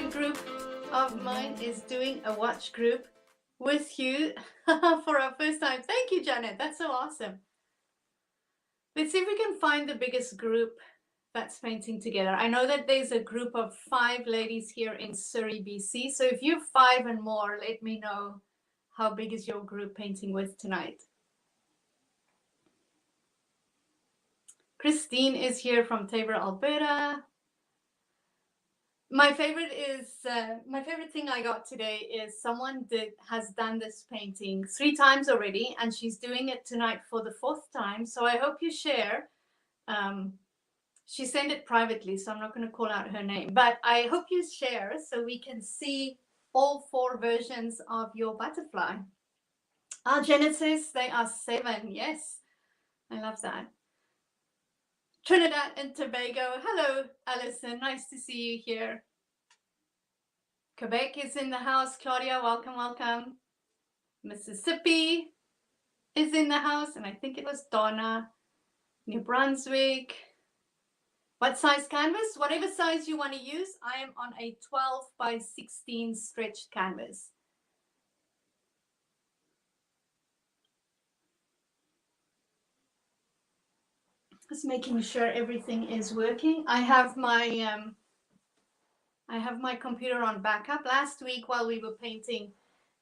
group of mine is doing a watch group with you for our first time. Thank you, Janet. That's so awesome. Let's see if we can find the biggest group that's painting together. I know that there's a group of 5 ladies here in Surrey, BC. So if you're 5 and more, let me know how big is your group painting with tonight. Christine is here from Tabor, Alberta. My favorite thing I got today is someone has done this painting 3 times already, and she's doing it tonight for the 4th time. So I hope you share. She sent it privately, so I'm not going to call out her name, but I hope you share so we can see all 4 versions of your butterfly. Janet says they are 7. Yes, I love that. Trinidad and Tobago. Hello, Alison. Nice to see you here. Quebec is in the house. Claudia, welcome, welcome. Mississippi is in the house, and I think it was Donna. New Brunswick. What size canvas? Whatever size you want to use. I am on a 12 by 16 stretched canvas. Just making sure everything is working. I have my computer on backup. Last week while we were painting,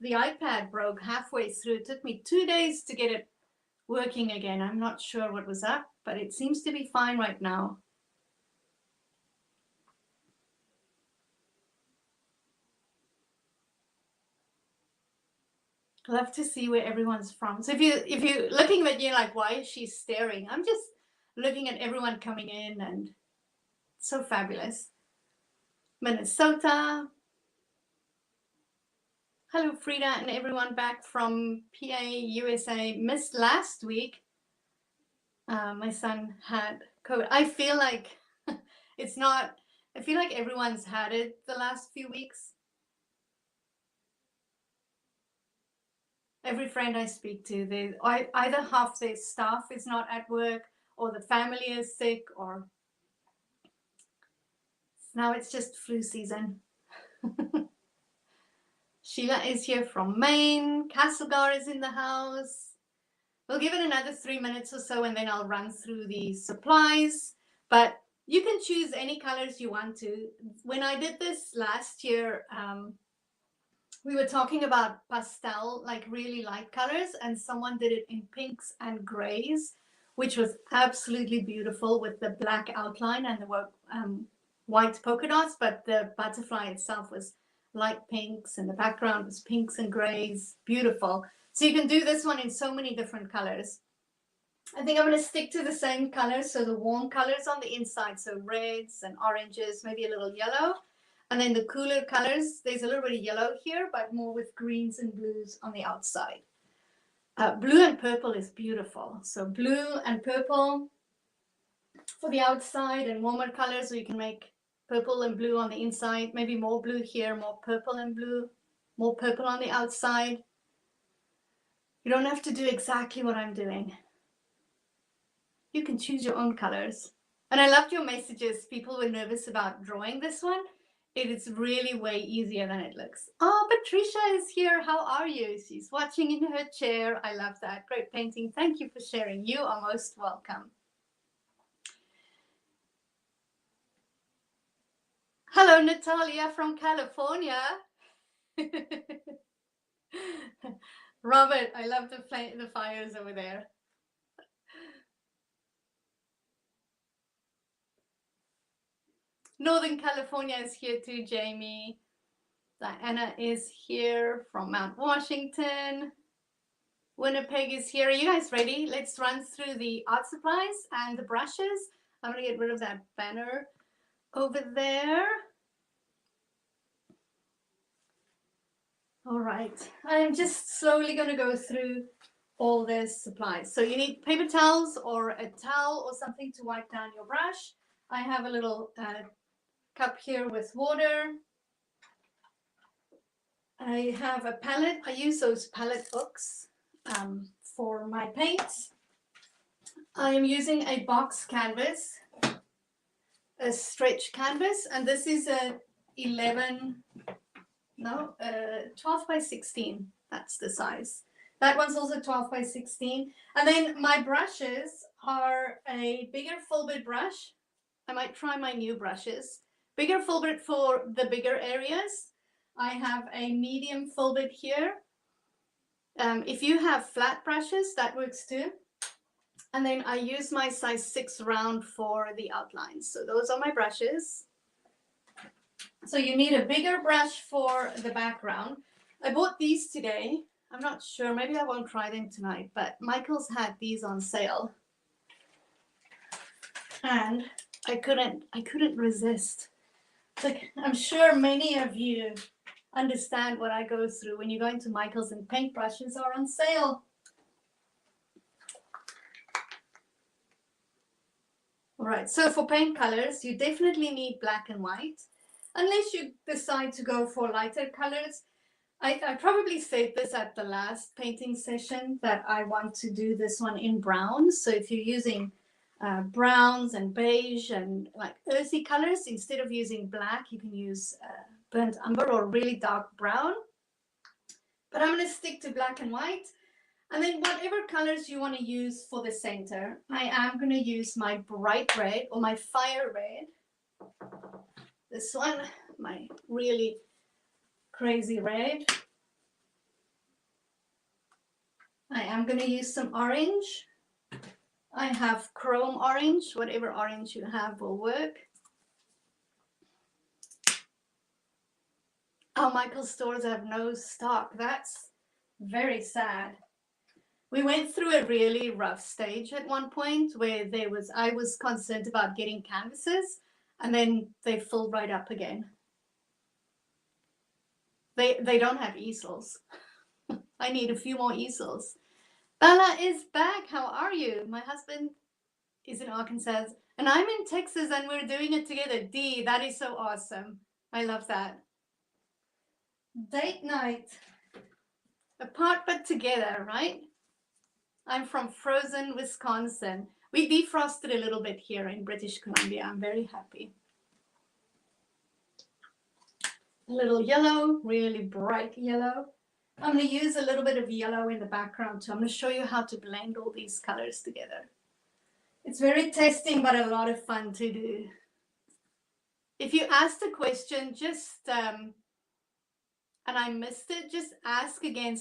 the iPad broke halfway through. It took me 2 days to get it working again. I'm not sure what was up, but it seems to be fine right now. Love to see where everyone's from. So if you're looking at you like, why is she staring? I'm just looking at everyone coming in, and it's so fabulous. Minnesota. Hello, Freda, and everyone back from PA, USA. Missed last week. My son had COVID. I feel like I feel like everyone's had it the last few weeks. Every friend I speak to, either half their staff is not at work, or the family is sick, or now it's just flu season. Sheila is here from Maine. Castlegar is in the house. We'll give it another 3 minutes or so, and then I'll run through the supplies. But you can choose any colors you want to. When I did this last year, we were talking about pastel, like really light colors, and someone did it in pinks and grays, which was absolutely beautiful with the black outline and the white polka dots, but the butterfly itself was light pinks and the background was pinks and grays. Beautiful. So you can do this one in so many different colors. I think I'm going to stick to the same colors, so the warm colors on the inside, so reds and oranges, maybe a little yellow. And then the cooler colors, there's a little bit of yellow here, but more with greens and blues on the outside. Blue and purple is beautiful. So blue and purple for the outside, and warmer colors, so you can make purple and blue on the inside, maybe more blue here, more purple and blue, more purple on the outside. You don't have to do exactly what I'm doing. You can choose your own colors. And I loved your messages. People were nervous about drawing this one. It is really way easier than it looks. Oh, Patricia is here. How are you? She's watching in her chair. I love that. Great painting. Thank you for sharing. You are most welcome. Hello, Natalia from California. Robert, I love the fires over there. Northern California is here too, Jamie. Diana is here from Mount Washington. Winnipeg is here. Are you guys ready? Let's run through the art supplies and the brushes. I'm going to get rid of that banner over there. All right. I'm just slowly going to go through all the supplies. So you need paper towels or a towel or something to wipe down your brush. I have a little cup here with water. I have a palette. I use those palette hooks for my paints. I am using a box canvas, a stretch canvas, and this is a 12 by 16. That's the size. That one's also 12 by 16. And then my brushes are a bigger full bit brush. I might try my new brushes. Bigger full bit for the bigger areas. I have a medium full bit here. If you have flat brushes, that works too. And then I use my size 6 round for the outlines. So those are my brushes. So you need a bigger brush for the background. I bought these today. I'm not sure, maybe I won't try them tonight, but Michael's had these on sale. And I couldn't resist. Like, I'm sure many of you understand what I go through when you go into Michael's and paintbrushes are on sale. All right, so for paint colors, you definitely need black and white, unless you decide to go for lighter colors. I probably said this at the last painting session that I want to do this one in browns. So if you're using browns and beige and like earthy colors, instead of using black, you can use burnt umber or really dark brown. But I'm going to stick to black and white. And then whatever colors you want to use for the center, I am going to use my bright red or my fire red. This one, my really crazy red. I am going to use some orange. I have chrome orange. Whatever orange you have will work. Oh, Michael's stores have no stock. That's very sad. We went through a really rough stage at one point where I was concerned about getting canvases, and then they filled right up again. They don't have easels. I need a few more easels. Bella is back. How are you? My husband is in Arkansas, and I'm in Texas, and we're doing it together. Dee, that is so awesome. I love that. Date night. Apart but together, right? I'm from frozen Wisconsin. We defrosted a little bit here in British Columbia. I'm very happy. A little yellow, really bright yellow. I'm going to use a little bit of yellow in the background too. I'm going to show you how to blend all these colors together. It's very testing, but a lot of fun to do. If you asked a question, just, and I missed it, just ask again.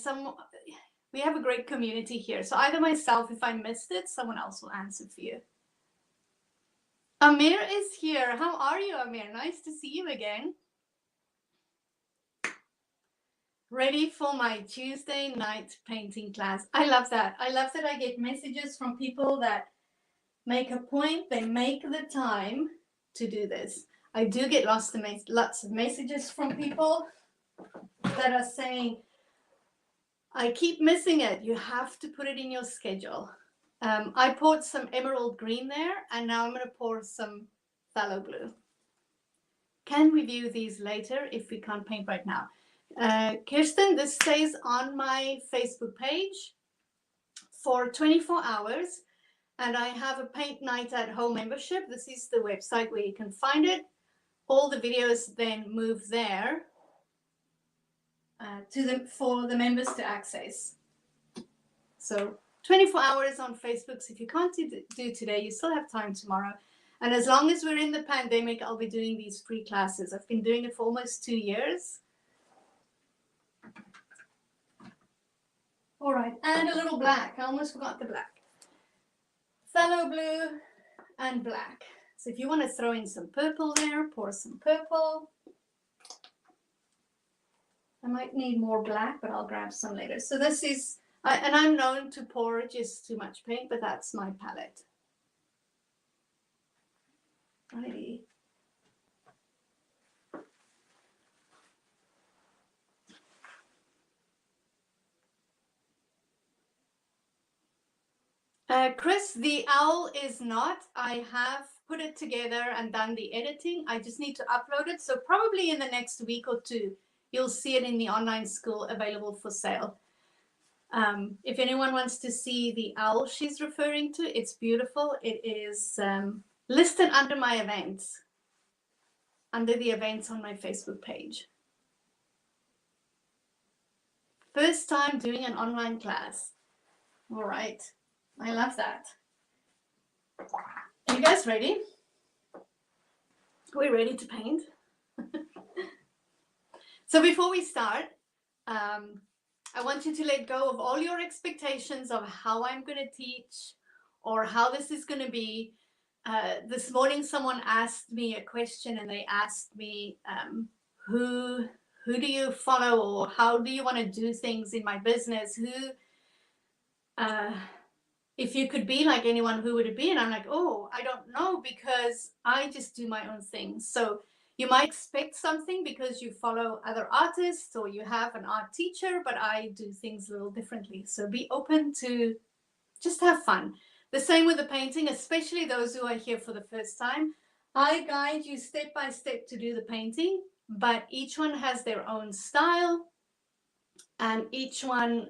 We have a great community here. So either myself, if I missed it, someone else will answer for you. Amir is here. How are you, Amir? Nice to see you again. Ready for my Tuesday night painting class. I love that. I love that I get messages from people that make a point. They make the time to do this. I do get lots of messages from people that are saying, I keep missing it. You have to put it in your schedule. I poured some emerald green there, and now I'm going to pour some phthalo blue. Can we view these later if we can't paint right now? Kirsten, this stays on my Facebook page for 24 hours, and I have a paint night at home membership. This is the website where you can find it. All the videos then move there for the members to access. So 24 hours on Facebook. So if you can't do today, you still have time tomorrow. And as long as we're in the pandemic, I'll be doing these free classes. I've been doing it for almost 2 years. All right, and a little black. I almost forgot the black. Phthalo blue and black. So if you want to throw in some purple there, pour some purple. I might need more black, but I'll grab some later. So this is, and I'm known to pour just too much paint, but that's my palette. Righty. Chris, the owl is not. I have put it together and done the editing. I just need to upload it. So probably in the next week or two, you'll see it in the online school available for sale. If anyone wants to see the owl she's referring to, it's beautiful. It is listed under my events. under the events on my Facebook page. First time doing an online class. All right, I love that. Are you guys ready? We're ready to paint. So before we start, I want you to let go of all your expectations of how I'm going to teach or how this is going to be. This morning, someone asked me a question, and they asked me, who do you follow, or how do you want to do things in my business? If you could be like anyone, who would it be? And I'm like, oh, I don't know, because I just do my own thing. So you might expect something because you follow other artists or you have an art teacher, but I do things a little differently. So be open to just have fun. The same with the painting, especially those who are here for the first time. I guide you step by step to do the painting, but each one has their own style, and each one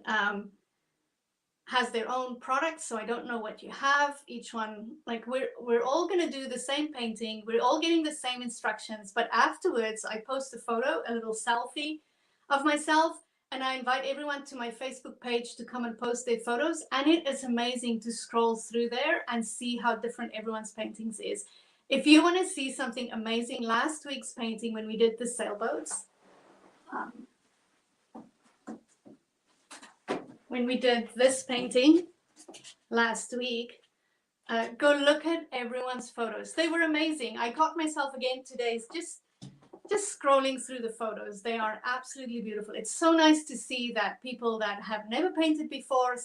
has their own products. So I don't know what you have. Each one, like we're all going to do the same painting. We're all getting the same instructions, but afterwards I post a photo, a little selfie of myself, and I invite everyone to my Facebook page to come and post their photos. And it is amazing to scroll through there and see how different everyone's paintings is. If you want to see something amazing, last week's painting when we did the sailboats, when we did this painting last week, go look at everyone's photos. They were amazing. I caught myself again today just scrolling through the photos. They are absolutely beautiful. It's so nice to see that people that have never painted before,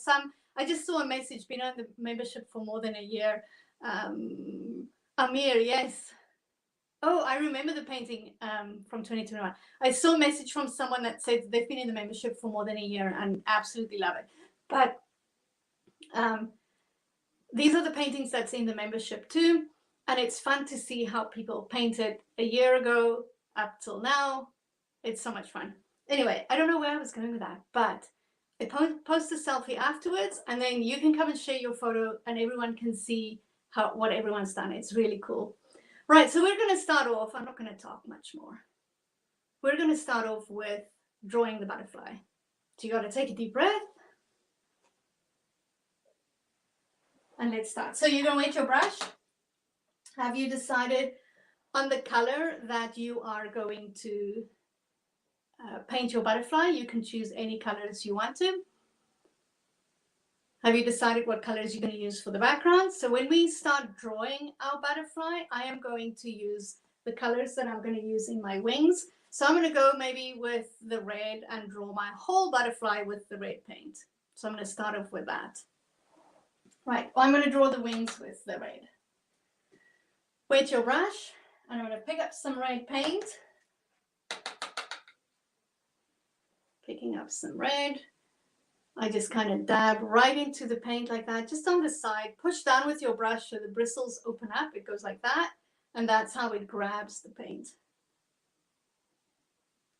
I just saw a message, been on the membership for more than a year. Amir, yes. Oh, I remember the painting from 2021. I saw a message from someone that said they've been in the membership for more than a year and absolutely love it. But these are the paintings that's in the membership too. And it's fun to see how people painted a year ago up till now. It's so much fun. Anyway, I don't know where I was going with that, but I post a selfie afterwards, and then you can come and share your photo and everyone can see what everyone's done. It's really cool. Right, so we're going to start off. I'm not going to talk much more. We're going to start off with drawing the butterfly. So you got to take a deep breath. And let's start. So you're going to wet your brush. Have you decided on the color that you are going to paint your butterfly? You can choose any colors you want to. Have you decided what colors you're going to use for the background? So when we start drawing our butterfly, I am going to use the colors that I'm going to use in my wings. So I'm going to go maybe with the red and draw my whole butterfly with the red paint. So I'm going to start off with that. Right, I'm going to draw the wings with the red. Wet your brush, and I'm going to pick up some red paint. Picking up some red. I just kind of dab right into the paint like that, just on the side. Push down with your brush so the bristles open up. It goes like that, and that's how it grabs the paint.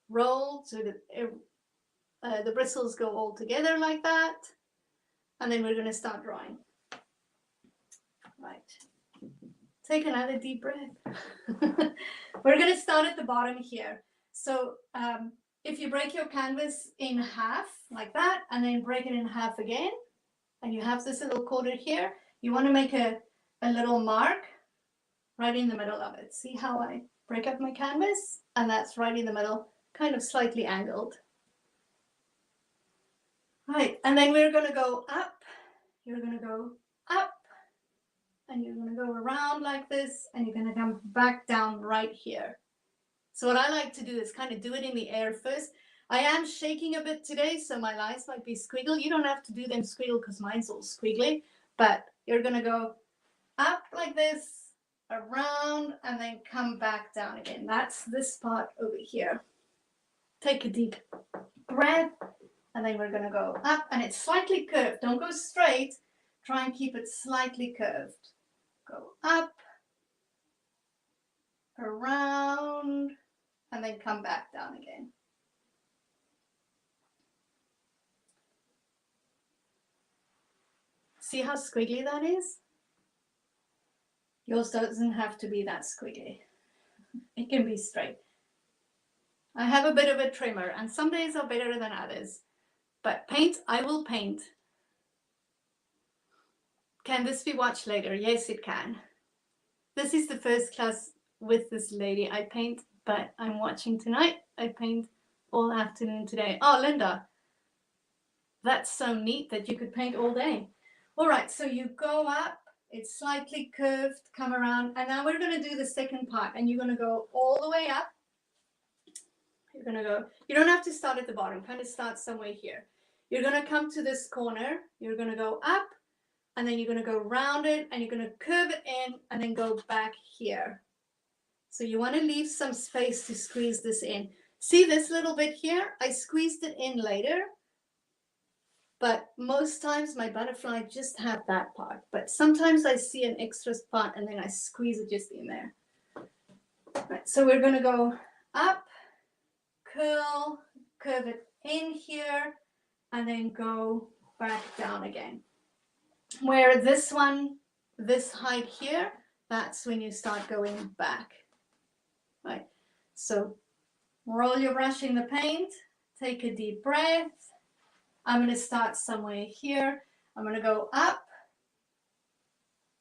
Roll so that the bristles go all together like that, and then we're going to start drawing. Right. Take another deep breath. We're going to start at the bottom here. So if you break your canvas in half like that, and then break it in half again, and you have this little quarter here, you want to make a little mark right in the middle of it. See how I break up my canvas? And that's right in the middle, kind of slightly angled. Right, and then we're going to go up. You're going to go up, and you're going to go around like this, and you're going to come back down right here. So what I like to do is kind of do it in the air first. I am shaking a bit today, so my lines might be squiggle. You don't have to do them squiggle because mine's all squiggly, but you're going to go up like this, around, and then come back down again. That's this part over here. Take a deep breath, and then we're going to go up, and it's slightly curved. Don't go straight. Try and keep it slightly curved. Go up, around, and then come back down again. See how squiggly that is? Yours doesn't have to be that squiggly. It can be straight. I have a bit of a trimmer, and some days are better than others. But paint, I will paint. Can this be watched later? Yes, it can. This is the first class with this lady I paint, but I'm watching tonight. I paint all afternoon today. Oh, Linda, that's so neat that you could paint all day. All right, so you go up, it's slightly curved, come around, and now we're going to do the second part, and you're going to go all the way up. You're going to go, you don't have to start at the bottom, kind of start somewhere here. You're going to come to this corner, you're going to go up, and then you're going to go round it, and you're going to curve it in, and then go back here. So you want to leave some space to squeeze this in. See this little bit here? I squeezed it in later, but most times my butterfly just had that part. But sometimes I see an extra part and then I squeeze it just in there. Right, so we're going to go up, curl, curve it in here, and then go back down again. Where this one, this height here, that's when you start going back. Right, so roll your brush in the paint, take a deep breath. I'm going to start somewhere here. I'm going to go up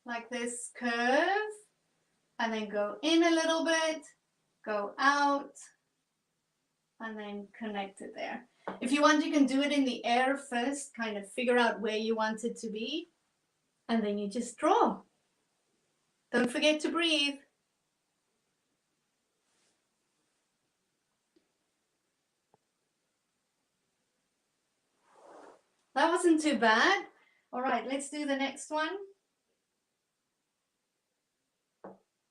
like this, curve, and then go in a little bit, go out, and then connect it there. If you want, you can do it in the air first, kind of figure out where you want it to be, and then you just draw. Don't forget to breathe. That wasn't too bad. All right, let's do the next one.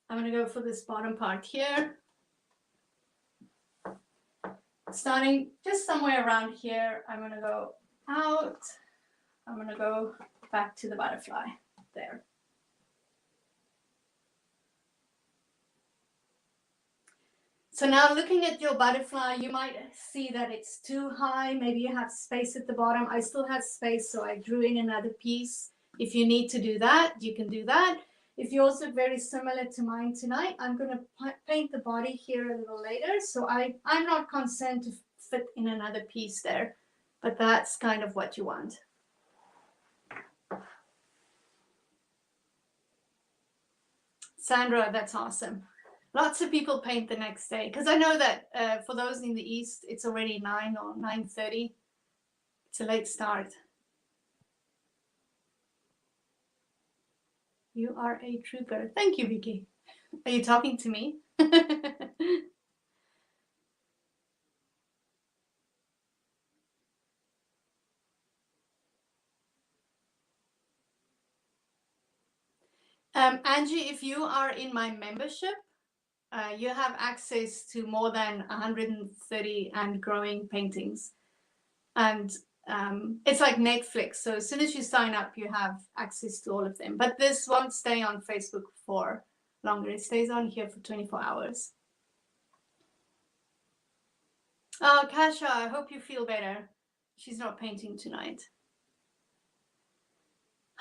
I'm going to go for this bottom part here. Starting just somewhere around here, I'm going to go out. I'm going to go back to the butterfly there. So now looking at your butterfly, you might see that it's too high. Maybe you have space at the bottom. I still have space, so I drew in another piece. If you need to do that, you can do that. If yours look very similar to mine tonight, I'm going to paint the body here a little later. So I'm not concerned to fit in another piece there, but that's kind of what you want. Sandra, that's awesome. Lots of people paint the next day because I know that for those in the East, it's already 9 or 9:30. It's a late start. You are a trooper. Thank you, Vicky. Are you talking to me? Angie, if you are in my membership, you have access to more than 130 and growing paintings. And it's like Netflix. So as soon as you sign up, you have access to all of them. But this won't stay on Facebook for longer. It stays on here for 24 hours. Oh, Kasha, I hope you feel better. She's not painting tonight.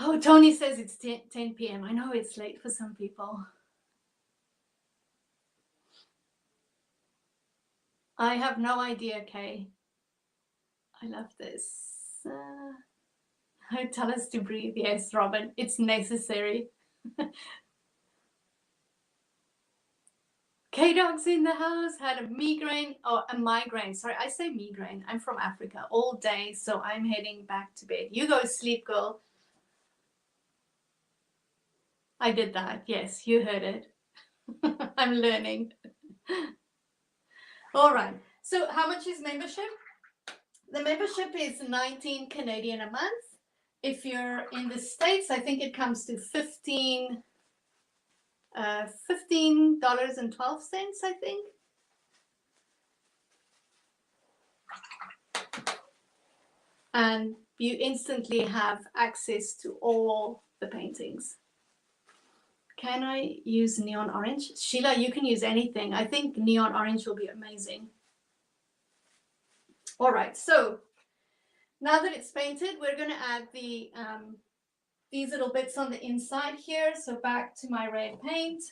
Oh, Tony says it's 10 p.m. I know it's late for some people. I have no idea, Kay. I love this. Tell us to breathe. Yes, Robin, it's necessary. K-Dog's in the house, had a migraine, or a migraine. Sorry, I say migraine. I'm from Africa all day, so I'm heading back to bed. You go sleep, girl. I did that. Yes, you heard it. I'm learning. All right. So how much is membership? The membership is 19 Canadian a month. If you're in the States, I think it comes to $15.12, I think. And you instantly have access to all the paintings. Can I use neon orange? Sheila, you can use anything. I think neon orange will be amazing. All right, so now that it's painted, we're going to add the these little bits on the inside here. So back to my red paint.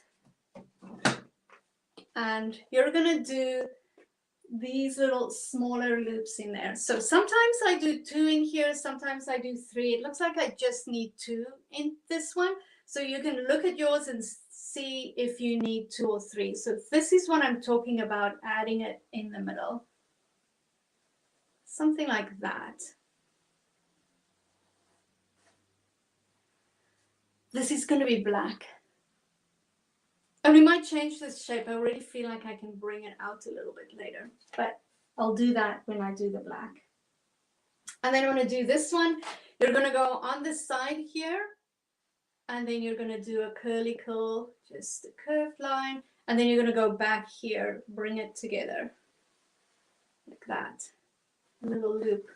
and you're gonna do these little smaller loops in there. So sometimes I do 2 in here, sometimes I do 3. It looks like I just need 2 in this one. So you can look at yours and see if you need 2 or 3. So this is what I'm talking about, adding it in the middle. Something like that. This is going to be black. And we might change this shape. I already feel like I can bring it out a little bit later, but I'll do that when I do the black. And then I'm going to do this one. You're going to go on this side here, and then you're going to do a curly curl, just a curved line, and then you're going to go back here, bring it together like that, a little loop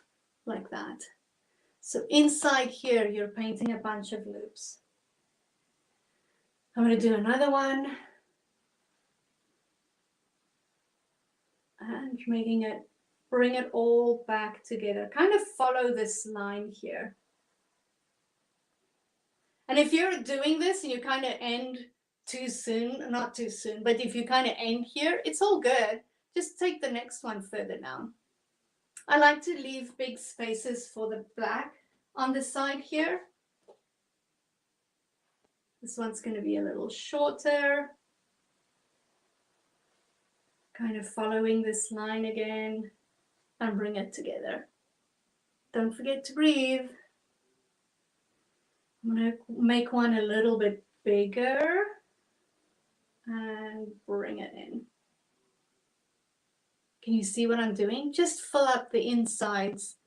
like that. So inside here, you're painting a bunch of loops. I'm going to do another one and making it, bring it all back together. Kind of follow this line here. And if you're doing this and you kind of end too soon, not too soon, but if you kind of end here, it's all good. Just take the next one further down. I like to leave big spaces for the black on the side here. This one's going to be a little shorter. Kind of following this line again and bring it together. Don't forget to breathe. I'm going to make one a little bit bigger and bring it in. Can you see what I'm doing? Just fill up the insides.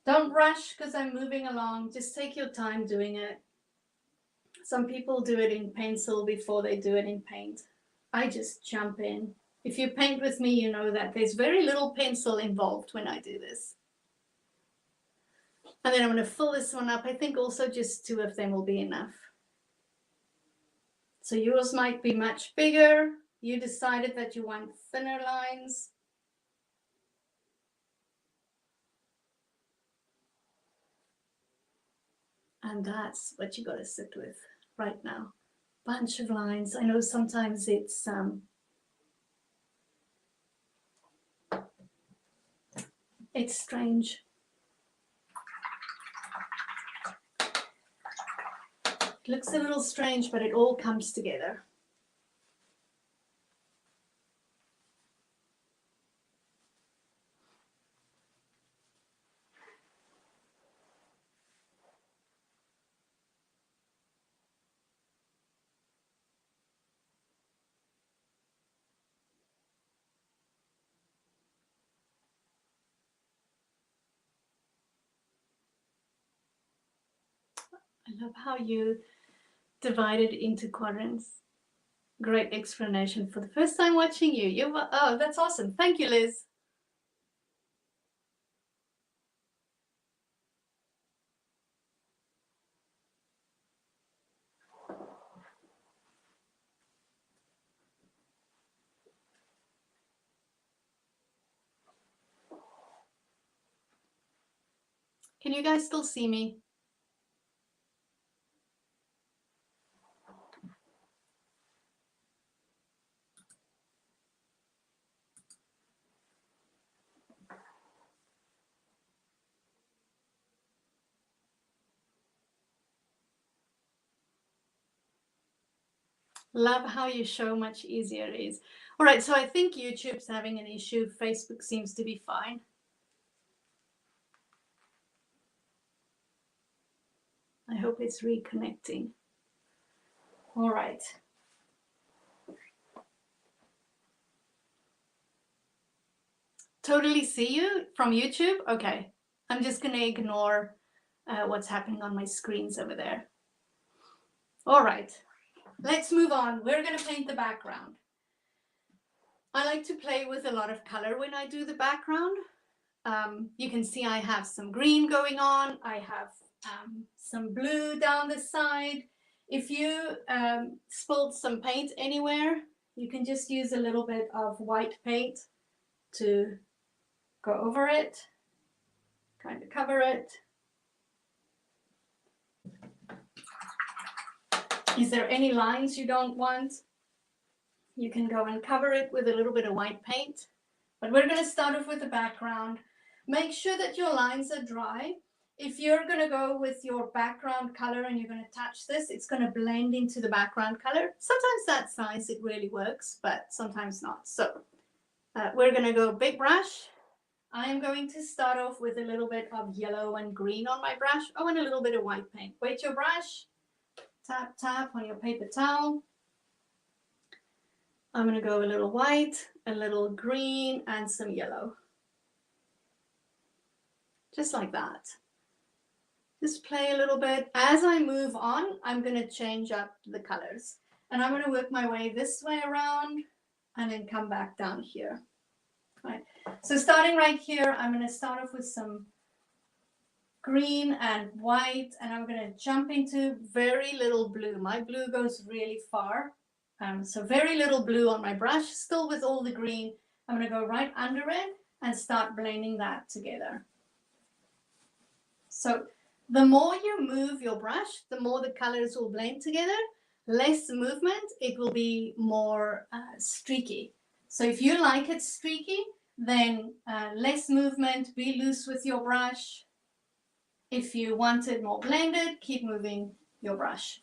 Don't rush because I'm moving along. Just take your time doing it. Some people do it in pencil before they do it in paint. I just jump in. If you paint with me, you know that there's very little pencil involved when I do this. And then I'm going to fill this one up. I think also just 2 of them will be enough. So yours might be much bigger. You decided that you want thinner lines. And that's what you got to sit with right now. Bunch of lines. I know sometimes it's strange. It looks a little strange, but it all comes together. I love how you divide it into quadrants. Great explanation for the first time watching you. Oh, that's awesome. Thank you, Liz. Can you guys still see me? Love how you show much easier it is. All right, so I think YouTube's having an issue. Facebook seems to be fine. I hope it's reconnecting. All right. Totally see you from YouTube? Okay. I'm just going to ignore what's happening on my screens over there. All right. Let's move on. We're going to paint the background. I like to play with a lot of color when I do the background. You can see I have some green going on. I have some blue down the side. If you spilled some paint anywhere, you can just use a little bit of white paint to go over it, kind of cover it. Is there any lines you don't want? You can go and cover it with a little bit of white paint. But we're going to start off with the background. Make sure that your lines are dry. If you're going to go with your background color and you're going to touch this, it's going to blend into the background color. Sometimes that's nice, it really works, but sometimes not. So we're going to go big brush. I'm going to start off with a little bit of yellow and green on my brush. Oh, and a little bit of white paint. Wet your brush, tap, tap on your paper towel. I'm going to go a little white, a little green, and some yellow. Just like that. Just play a little bit. As I move on, I'm going to change up the colors. And I'm going to work my way this way around and then come back down here. Right. So starting right here, I'm going to start off with some green and white, and I'm going to jump into very little blue. My blue goes really far. So very little blue on my brush, still with all the green. I'm going to go right under it and start blending that together. So the more you move your brush, the more the colors will blend together. Less movement, it will be more streaky. So if you like it streaky, then less movement, be loose with your brush. If you want it more blended, keep moving your brush.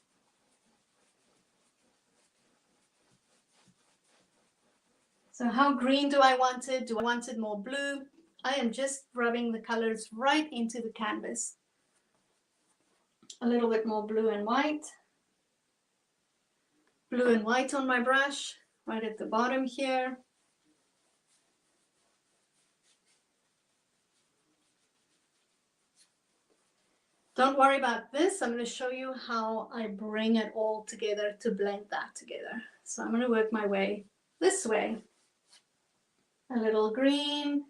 So how green do I want it? Do I want it more blue? I am just rubbing the colors right into the canvas. A little bit more blue and white. Blue and white on my brush, right at the bottom here. Don't worry about this. I'm going to show you how I bring it all together to blend that together. So I'm going to work my way this way. A little green,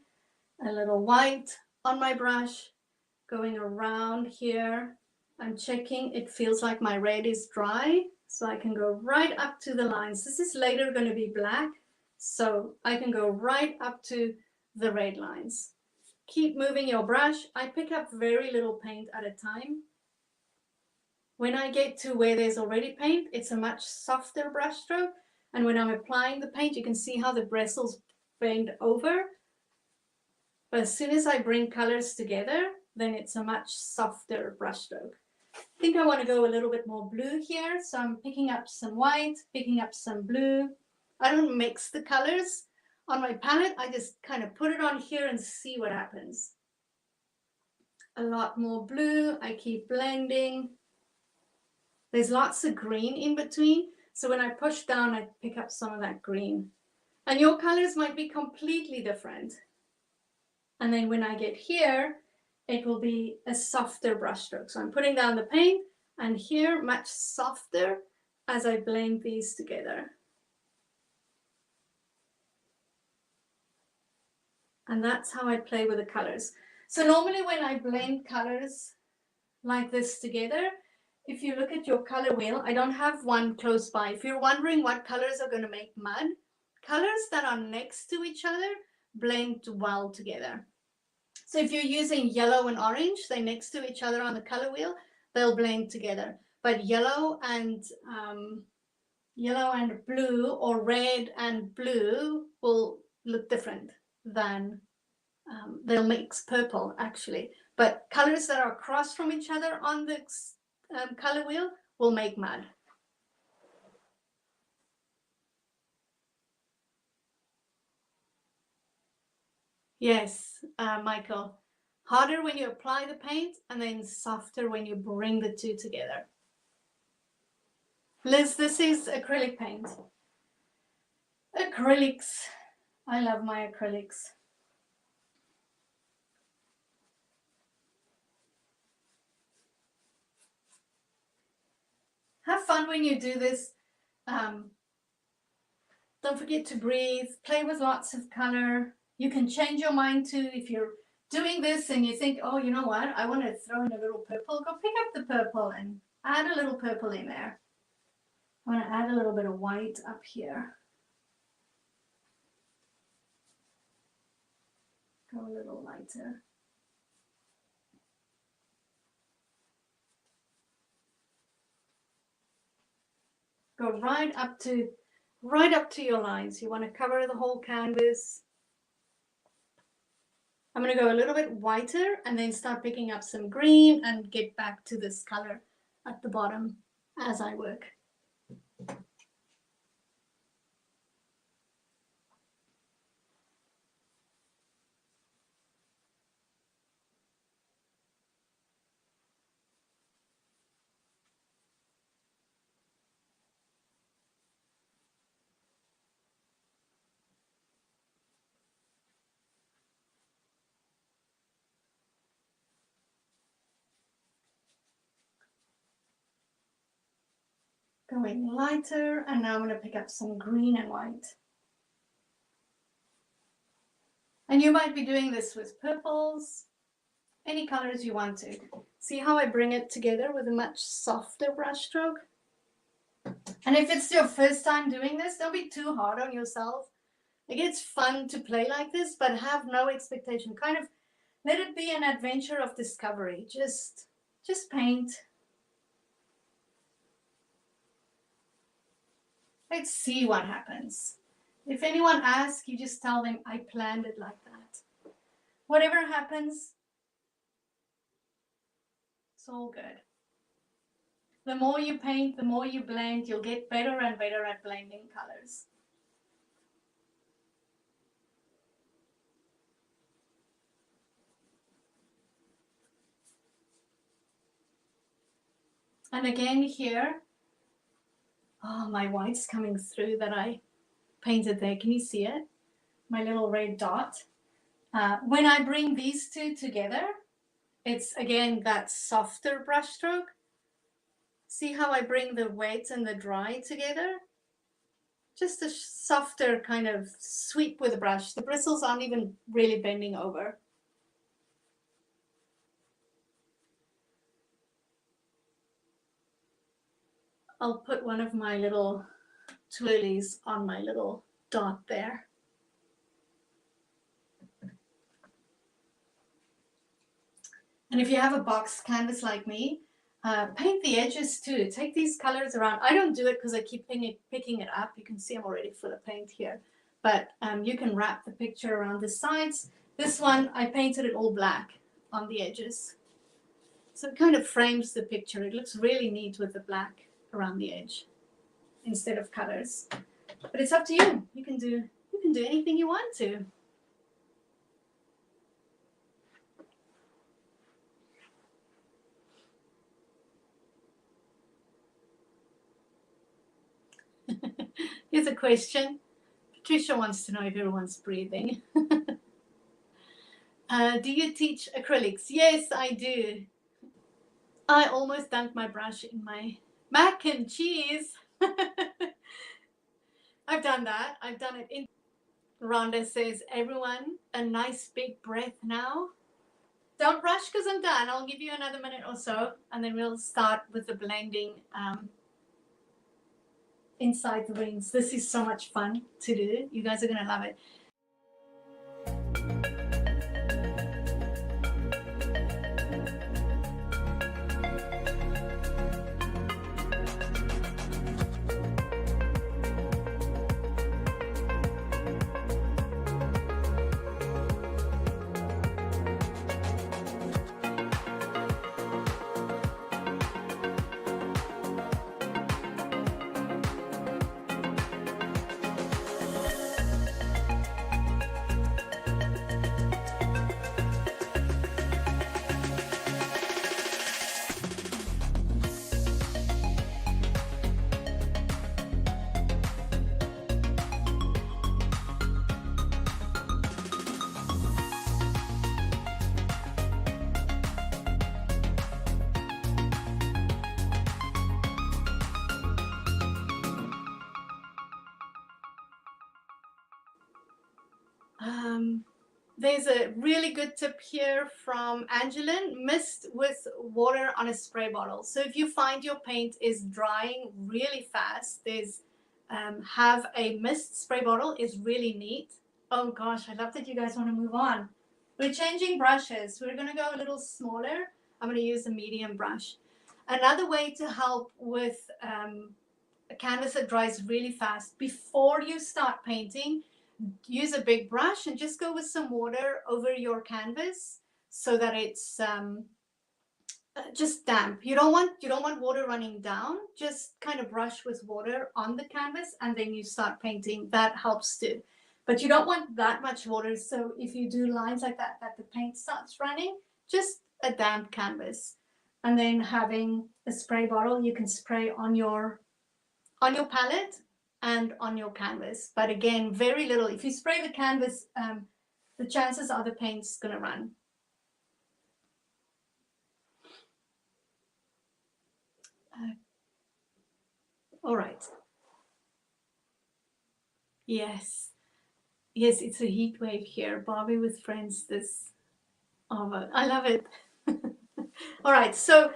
a little white on my brush, going around here. I'm checking, it feels like my red is dry, so I can go right up to the lines. This is later going to be black, so I can go right up to the red lines. Keep moving your brush. I pick up very little paint at a time. When I get to where there's already paint, it's a much softer brush stroke. And when I'm applying the paint, you can see how the bristles bend over. But as soon as I bring colors together, then it's a much softer brush stroke. I think I want to go a little bit more blue here. So I'm picking up some white, picking up some blue. I don't mix the colors on my palette. I just kind of put it on here and see what happens. A lot more blue. I keep blending. There's lots of green in between. So when I push down, I pick up some of that green. And your colors might be completely different. And then when I get here, it will be a softer brush stroke. So I'm putting down the paint, and here much softer as I blend these together. And that's how I play with the colors. So normally when I blend colors like this together, if you look at your color wheel, I don't have one close by. If you're wondering what colors are going to make mud, colors that are next to each other blend well together. So if you're using yellow and orange, they're next to each other on the color wheel, they'll blend together. But yellow and blue, or red and blue, will look different than they'll mix purple actually. But colors that are across from each other on the color wheel will make mud. Yes, Michael. Harder when you apply the paint, and then softer when you bring the two together. Liz, this is acrylic paint. Acrylics. I love my acrylics. Have fun when you do this. Don't forget to breathe. Play with lots of color. You can change your mind too. If you're doing this and you think, oh, you know what, I want to throw in a little purple, go pick up the purple and add a little purple in there. I want to add a little bit of white up here. Go a little lighter. Go right up to right up to your lines. You want to cover the whole canvas. I'm going to go a little bit whiter and then start picking up some green and get back to this color at the bottom as I work. Going lighter, and now I'm going to pick up some green and white. And you might be doing this with purples, any colors you want to. See how I bring it together with a much softer brush stroke? And if it's your first time doing this, don't be too hard on yourself. Like, it's fun to play like this, but have no expectation. Kind of let it be an adventure of discovery. Just paint. Let's see what happens. If anyone asks, you just tell them I planned it like that. Whatever happens, it's all good. The more you paint, the more you blend, you'll get better and better at blending colors. And again here, oh, my white's coming through that I painted there. Can you see it? My little red dot. When I bring these two together, it's again that softer brush stroke. See how I bring the wet and the dry together? Just a softer kind of sweep with the brush. The bristles aren't even really bending over. I'll put one of my little twirlies on my little dot there. And if you have a box canvas like me, paint the edges too. Take these colors around. I don't do it because I keep picking it up. You can see I'm already full of paint here. But you can wrap the picture around the sides. This one, I painted it all black on the edges. So it kind of frames the picture. It looks really neat with the black around the edge instead of colors. But it's up to you. You can do anything you want to. Here's a question. Patricia wants to know if everyone's breathing. Do you teach acrylics? Yes, I do. I almost dunked my brush in my mac and cheese. I've done that. I've done it in. Rhonda says, everyone, a nice big breath now. Don't rush because I'm done. I'll give you another minute or so, and then we'll start with the blending inside the rings. This is so much fun to do. You guys are going to love it. There's a really good tip here from Angeline: mist with water on a spray bottle. So if you find your paint is drying really fast, there's have a mist spray bottle is really neat. Oh gosh, I love that you guys want to move on. We're changing brushes. We're going to go a little smaller. I'm going to use a medium brush. Another way to help with a canvas that dries really fast. Before you start painting, use a big brush and just go with some water over your canvas so that it's just damp. You don't want water running down. Just kind of brush with water on the canvas and then you start painting. That helps too. But you don't want that much water, so if you do lines like that the paint starts running, just a damp canvas. And then having a spray bottle, you can spray on your palette and on your canvas. But again, very little. If you spray the canvas, the chances are the paint's going to run. All right. Yes. Yes, it's a heat wave here. Barbie with friends. Oh, I love it. All right, so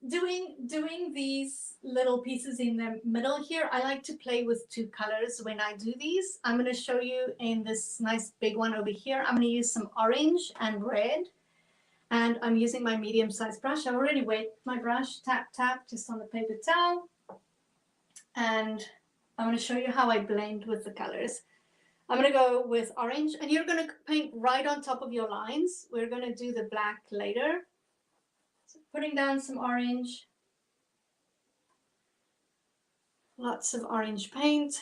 doing these little pieces in the middle here, I like to play with two colors when I do these. I'm going to show you in this nice big one over here. I'm going to use some orange and red, and I'm using my medium-sized brush. I've already wet my brush, tap, tap, just on the paper towel, and I'm going to show you how I blend with the colors. I'm going to go with orange, and you're going to paint right on top of your lines. We're going to do the black later. So putting down some orange, lots of orange paint,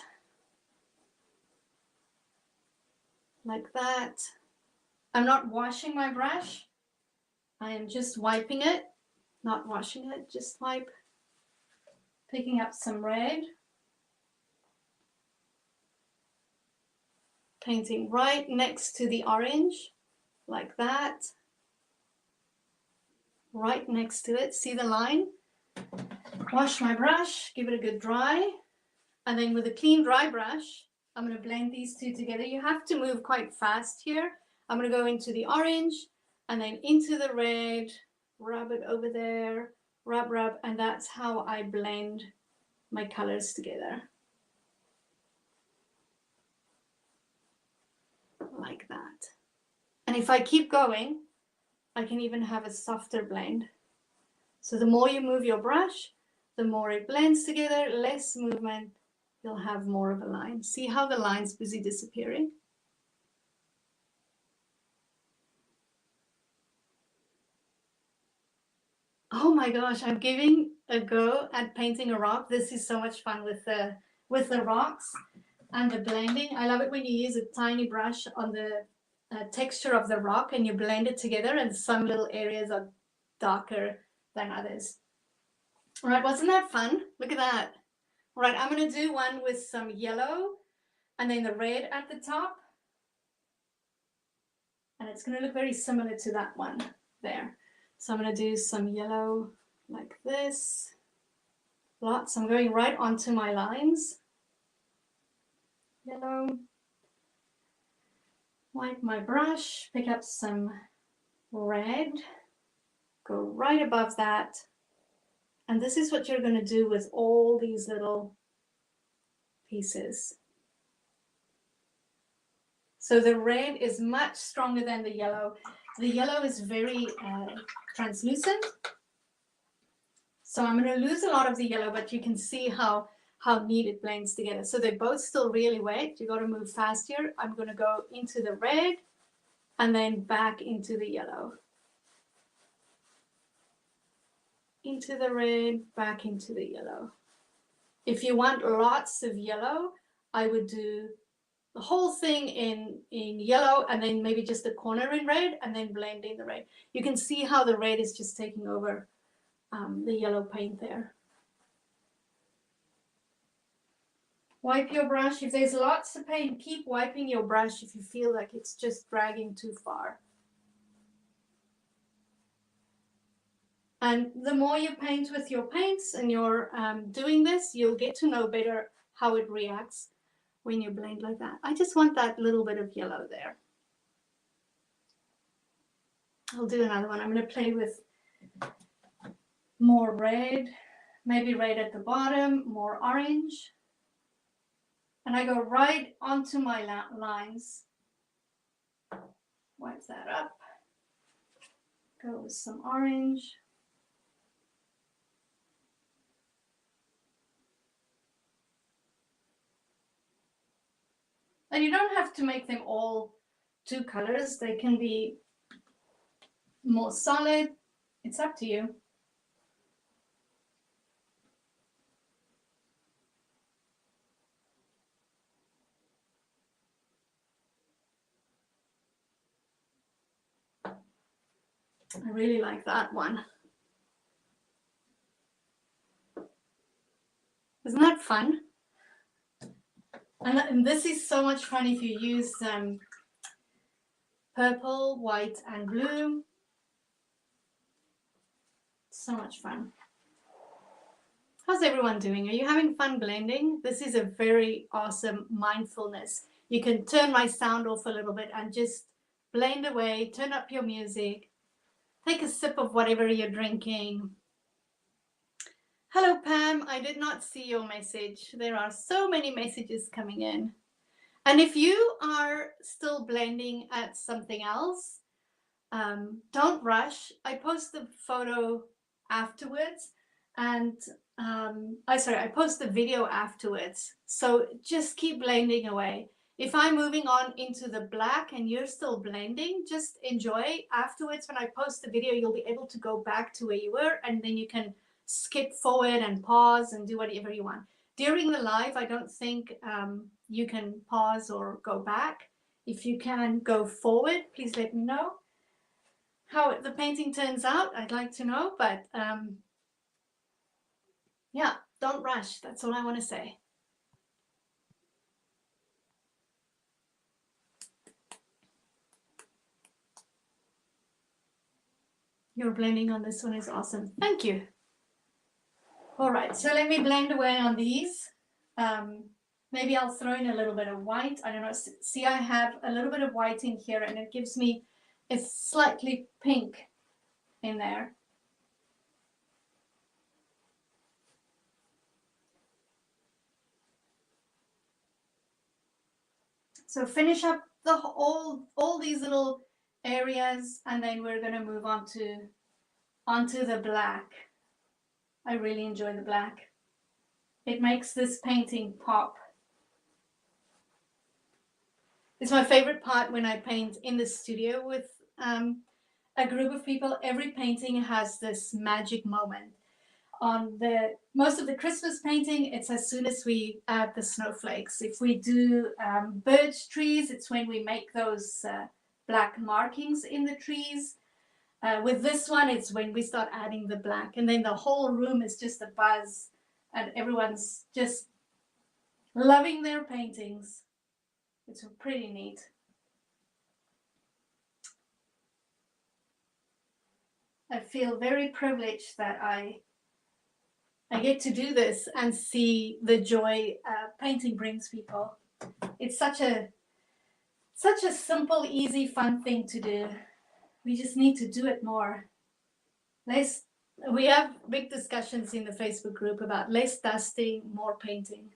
like that. I'm not washing my brush. I am just wiping it, not washing it, just wipe. Picking up some red. Painting right next to the orange, like that. Right next to it, see the line? Wash my brush, give it a good dry. And then with a clean dry brush, I'm going to blend these two together. You have to move quite fast here. I'm going to go into the orange and then into the red, rub it over there, rub, rub, and that's how I blend my colors together. Like that. And if I keep going, I can even have a softer blend. So the more you move your brush, the more it blends together, less movement, you'll have more of a line. See how the line's busy disappearing? Oh my gosh, I'm giving a go at painting a rock. This is so much fun with the rocks and the blending. I love it when you use a tiny brush on the texture of the rock and you blend it together, and some little areas are darker than others. All right, wasn't that fun? Look at that. All right, I'm going to do one with some yellow and then the red at the top. And it's going to look very similar to that one there. So I'm going to do some yellow like this. Lots. I'm going right onto my lines. Yellow. Wipe my brush, pick up some red, go right above that. And this is what you're going to do with all these little pieces. So the red is much stronger than the yellow. The yellow is very translucent. So I'm going to lose a lot of the yellow, but you can see how neat it blends together. So they're both still really wet. You got to move fast here. I'm going to go into the red and then back into the yellow. Into the red, back into the yellow. If you want lots of yellow, I would do the whole thing in yellow and then maybe just a corner in red and then blend in the red. You can see how the red is just taking over the yellow paint there. Wipe your brush. If there's lots of paint, keep wiping your brush if you feel like it's just dragging too far. And the more you paint with your paints and you're doing this, you'll get to know better how it reacts when you blend like that. I just want that little bit of yellow there. I'll do another one. I'm going to play with more red, maybe red at the bottom, more orange. And I go right onto my lines. Wipe that up. Go with some orange. And you don't have to make them all two colors. They can be more solid. It's up to you. I really like that one. Isn't that fun? And this is so much fun if you use purple, white, and blue. So much fun. How's everyone doing? Are you having fun blending? This is a very awesome mindfulness. You can turn my sound off a little bit and just blend away, turn up your music, take a sip of whatever you're drinking. Hello, Pam. I did not see your message. There are so many messages coming in. And if you are still blending at something else, don't rush. I post the photo afterwards, and I post the video afterwards. So just keep blending away. If I'm moving on into the black and you're still blending, just enjoy. Afterwards, when I post the video, you'll be able to go back to where you were, and then you can skip forward and pause and do whatever you want. During the live, I don't think you can pause or go back. If you can go forward, please let me know how the painting turns out. I'd like to know, but yeah, don't rush. That's all I want to say. Your blending on this one is awesome. Thank you. All right, so let me blend away on these. Maybe I'll throw in a little bit of white. I don't know. See, I have a little bit of white in here, and it gives me a slightly pink in there. So finish up all these little areas, and then we're going to move on onto the black. I really enjoy the black. It makes this painting pop. It's my favorite part when I paint in the studio with a group of people. Every painting has this magic moment. On most of the Christmas painting, it's as soon as we add the snowflakes. If we do birch trees, it's when we make those black markings in the trees. With this one, it's when we start adding the black, and then the whole room is just a buzz, and everyone's just loving their paintings. It's pretty neat. I feel very privileged that I get to do this and see the joy painting brings people. It's such a simple, easy, fun thing to do. We just need to do it more. We have big discussions in the Facebook group about less dusting, more painting.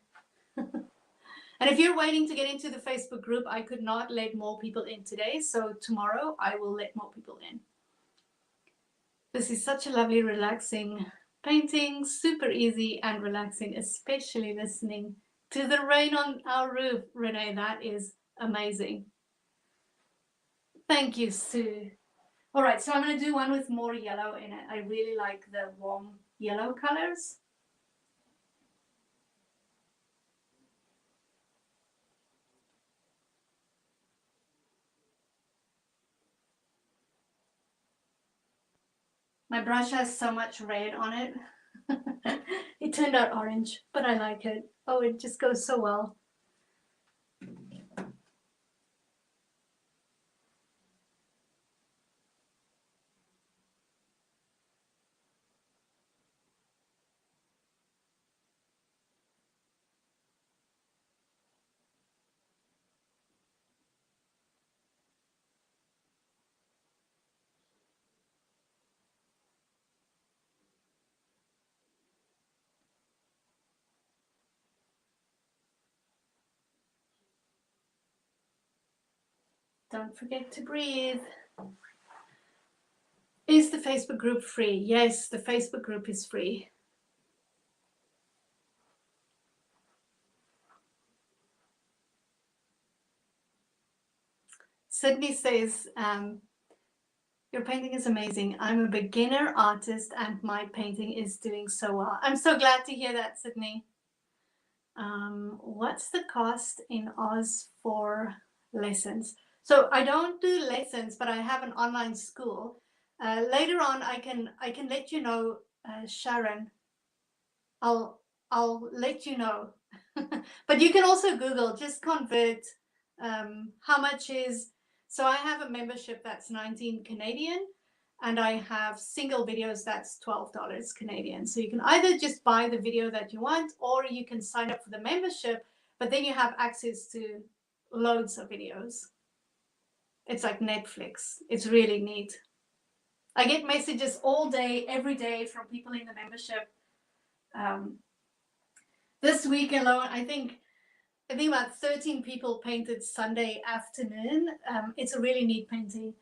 And if you're waiting to get into the Facebook group, I could not let more people in today. So tomorrow I will let more people in. This is such a lovely, relaxing painting, super easy and relaxing, especially listening to the rain on our roof. Renee, that is amazing. Thank you, Sue. All right, so I'm going to do one with more yellow in it. I really like the warm yellow colors. My brush has so much red on it. It turned out orange, but I like it. Oh, it just goes so well. Don't forget to breathe. Is the Facebook group free? Yes, the Facebook group is free. Sydney says, your painting is amazing. I'm a beginner artist and my painting is doing so well. I'm so glad to hear that, Sydney. What's the cost in Oz for lessons? So I don't do lessons, but I have an online school. Later on, I can let you know, Sharon. I'll let you know. But you can also Google, just convert how much is. So I have a membership that's 19 Canadian, and I have single videos that's $12 Canadian. So you can either just buy the video that you want, or you can sign up for the membership, but then you have access to loads of videos. It's like Netflix. It's really neat. I get messages all day, every day from people in the membership. This week alone, I think about 13 people painted Sunday afternoon. It's a really neat painting.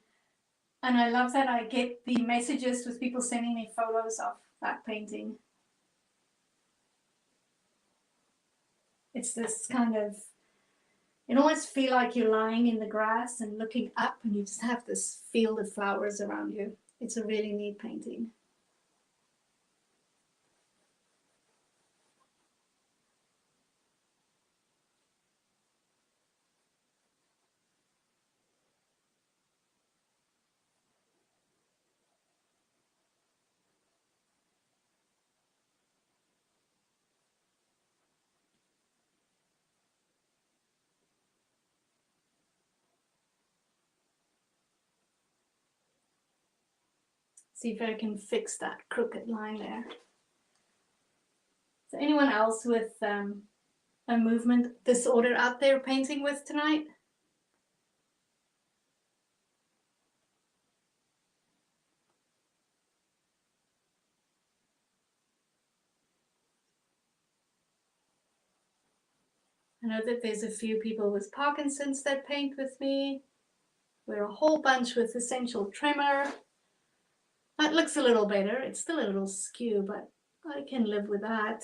And I love that I get the messages with people sending me photos of that painting. It's this kind of, you almost feel like you're lying in the grass and looking up, and you just have this field of flowers around you. It's a really neat painting. See if I can fix that crooked line there. Is there anyone else with a movement disorder out there painting with tonight? I know that there's a few people with Parkinson's that paint with me. We're a whole bunch with essential tremor. That looks a little better. It's still a little skew, but I can live with that.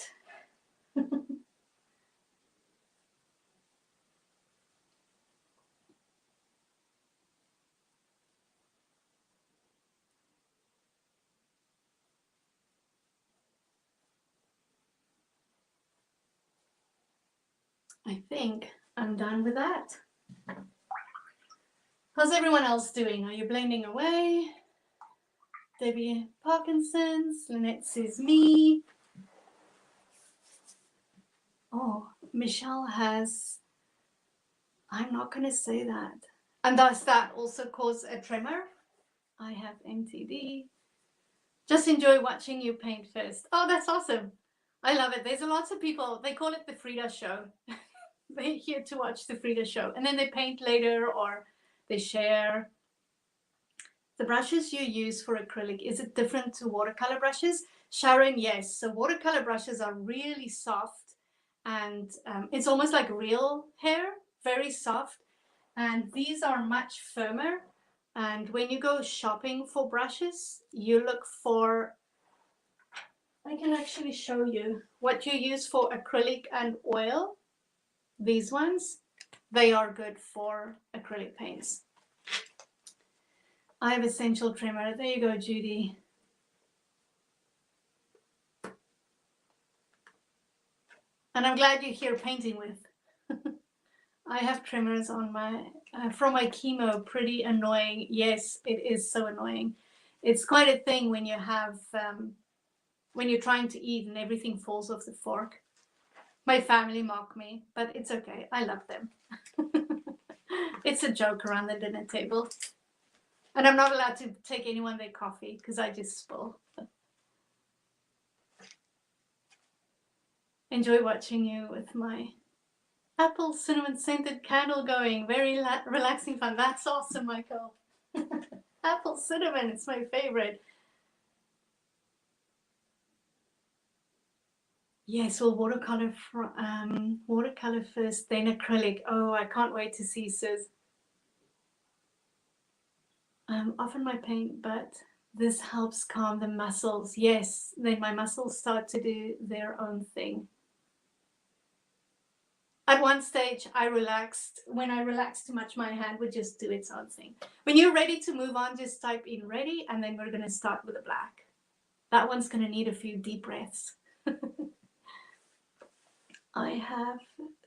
I think I'm done with that. How's everyone else doing? Are you blending away? Debbie Parkinson's, Lynette says me. Oh, Michelle has, I'm not going to say that. And does that also cause a tremor? I have MTD. Just enjoy watching you paint first. Oh, that's awesome. I love it. There's lots of people, they call it the Freda show. They're here to watch the Freda show. And then they paint later or they share. The brushes you use for acrylic, is it different to watercolor brushes? Sharon, yes. So watercolor brushes are really soft, and it's almost like real hair, very soft. And these are much firmer. And when you go shopping for brushes, you look for, I can actually show you what you use for acrylic and oil. These ones, they are good for acrylic paints. I have essential tremor. There you go, Judy. And I'm glad you're here painting with. I have tremors on my from my chemo. Pretty annoying. Yes, it is so annoying. It's quite a thing when you have when you're trying to eat and everything falls off the fork. My family mock me, but it's okay. I love them. It's a joke around the dinner table. And I'm not allowed to take anyone their coffee because I just spill. Enjoy watching you with my apple cinnamon scented candle going. Very relaxing fun. That's awesome, Michael. Apple cinnamon, it's my favorite. Yes, well, watercolor first, then acrylic. Oh, I can't wait to see, sis. Often my paint, but this helps calm the muscles. Yes, then my muscles start to do their own thing. At one stage, when I relaxed too much, my hand would just do its own thing. When you're ready to move on, just type in ready, and then we're gonna start with the black. That one's gonna need a few deep breaths. I have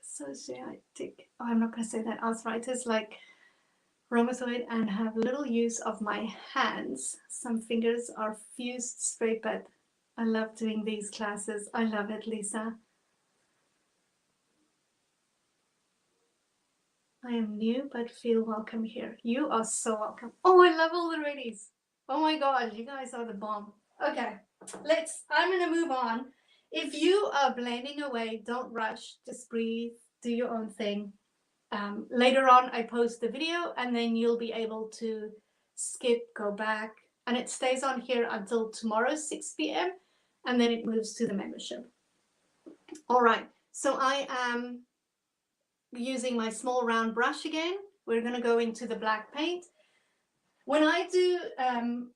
psoriatic, I'm not gonna say that, arthritis like rheumatoid, and have little use of my hands. Some fingers are fused straight, but I love doing these classes. I love it, Lisa. I am new, but feel welcome here. You are so welcome. Oh, I love all the readies. Oh my God, you guys are the bomb. Okay, I'm gonna move on. If you are blending away, don't rush, just breathe, do your own thing. Later on, I post the video and then you'll be able to skip, go back, and it stays on here until tomorrow, 6 p.m. and then it moves to the membership. All right, so I am using my small round brush again. We're going to go into the black paint. When I do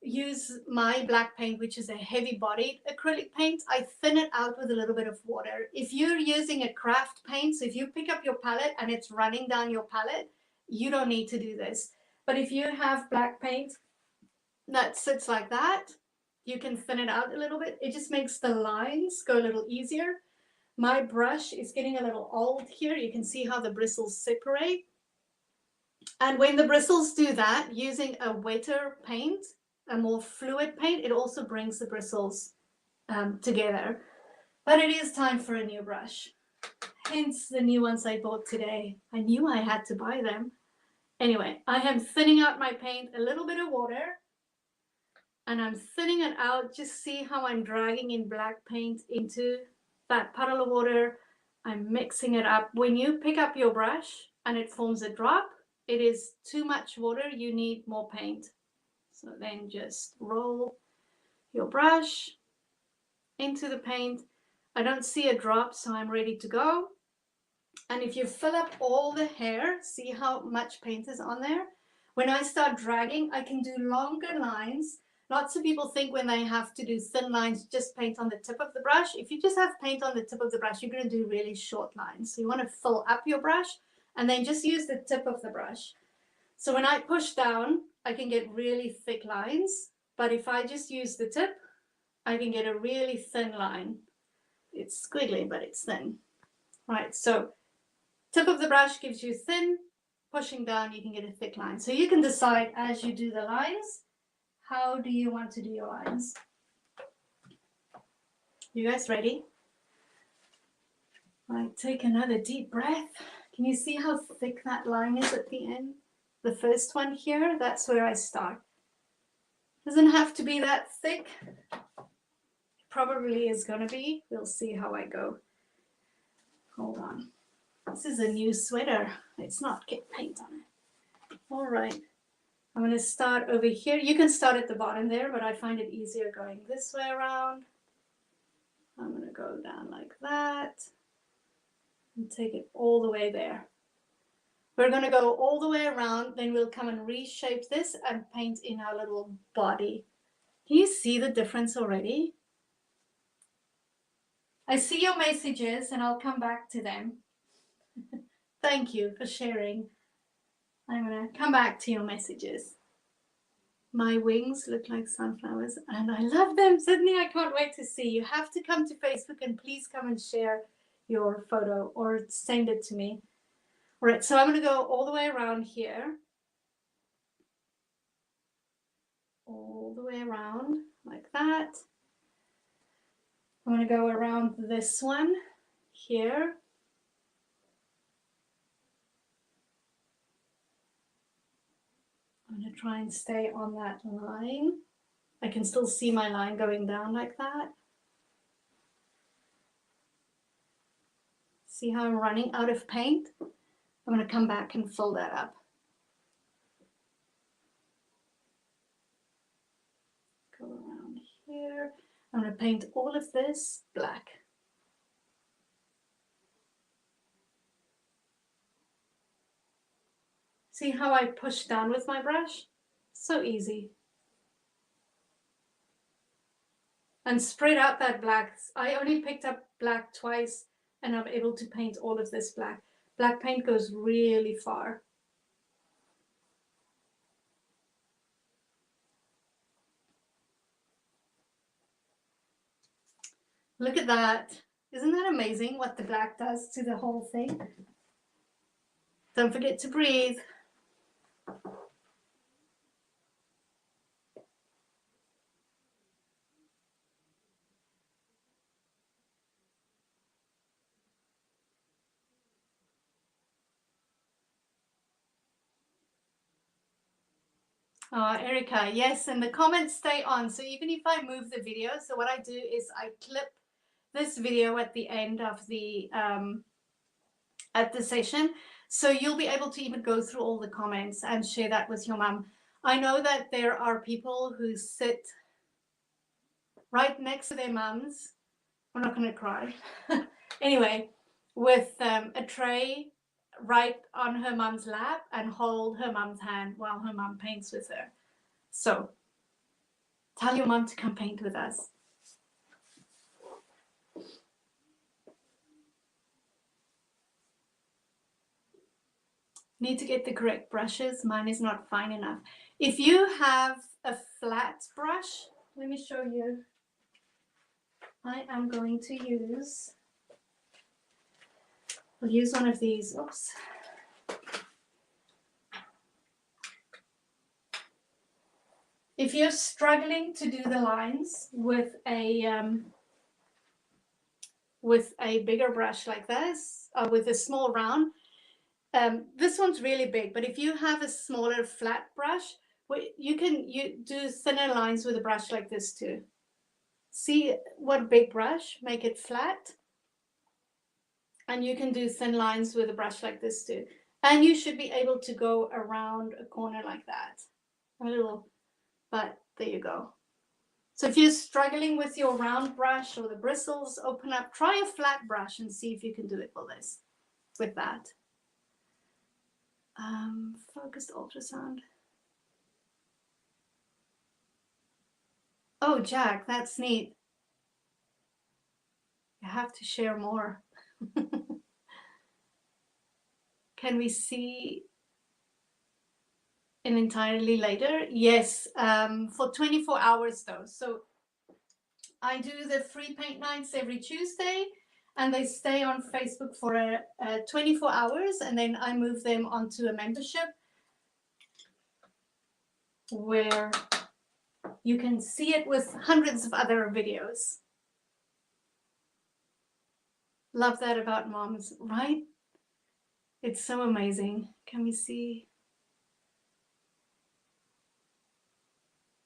use my black paint, which is a heavy bodied acrylic paint, I thin it out with a little bit of water. If you're using a craft paint, so if you pick up your palette and it's running down your palette, you don't need to do this. But if you have black paint that sits like that, you can thin it out a little bit. It just makes the lines go a little easier. My brush is getting a little old here. You can see how the bristles separate. And when the bristles do that, using a wetter paint, a more fluid paint, it also brings the bristles together. But it is time for a new brush. Hence the new ones I bought today. I knew I had to buy them. Anyway, I am thinning out my paint, a little bit of water, and I'm thinning it out. Just see how I'm dragging in black paint into that puddle of water. I'm mixing it up. When you pick up your brush and it forms a drop, it is too much water, you need more paint. So then just roll your brush into the paint. I don't see a drop, so I'm ready to go. And if you fill up all the hair, see how much paint is on there? When I start dragging, I can do longer lines. Lots of people think when they have to do thin lines, just paint on the tip of the brush. If you just have paint on the tip of the brush, you're going to do really short lines. So you want to fill up your brush and then just use the tip of the brush. So when I push down, I can get really thick lines. But if I just use the tip, I can get a really thin line. It's squiggly, but it's thin. Right, so tip of the brush gives you thin, pushing down, you can get a thick line. So you can decide as you do the lines, how do you want to do your lines? You guys ready? Right, take another deep breath. Can you see how thick that line is at the end? The first one here, that's where I start. Doesn't have to be that thick. It probably is going to be. We'll see how I go. Hold on. This is a new sweater. It's not get paint on it. All right. I'm going to start over here. You can start at the bottom there, but I find it easier going this way around. I'm going to go down like that and take it all the way there. We're going to go all the way around, then we'll come and reshape this and paint in our little body. Can you see the difference already? I see your messages and I'll come back to them. Thank you for sharing. I'm going to come back to your messages. My wings look like sunflowers and I love them. Sydney, I can't wait to see. You have to come to Facebook and please come and share your photo or send it to me. All right, so I'm going to go all the way around here. All the way around like that. I'm going to go around this one here. I'm going to try and stay on that line. I can still see my line going down like that. See how I'm running out of paint? I'm going to come back and fill that up. Go around here. I'm going to paint all of this black. See how I push down with my brush? So easy. And spread out that black. I only picked up black twice and I'm able to paint all of this black. Black paint goes really far. Look at that. Isn't that amazing what the black does to the whole thing? Don't forget to breathe. Oh, Erica, yes, and the comments stay on. So even if I move the video, so what I do is I clip this video at the end of the session. So you'll be able to even go through all the comments and share that with your mom. I know that there are people who sit right next to their mums. I'm not going to cry. Anyway, with a tray right on her mum's lap and hold her mum's hand while her mum paints with her. So tell your mum to come paint with us. Need to get the correct brushes. Mine is not fine enough. If you have a flat brush, let me show you. I am going to use, I'll use one of these. Oops. If you're struggling to do the lines with a bigger brush like this, or with a small round, this one's really big, but if you have a smaller flat brush, you do thinner lines with a brush like this too. See what big brush, make it flat. And you can do thin lines with a brush like this too. And you should be able to go around a corner like that. A little, but there you go. So if you're struggling with your round brush or the bristles open up, try a flat brush and see if you can do it with that. Focused ultrasound. Oh, Jack, that's neat. You have to share more. Can we see an entirely later? Yes, for 24 hours though. So I do the free paint nights every Tuesday, and they stay on Facebook for 24 hours, and then I move them onto a membership where you can see it with hundreds of other videos. Love that about moms, right? It's so amazing. Can we see?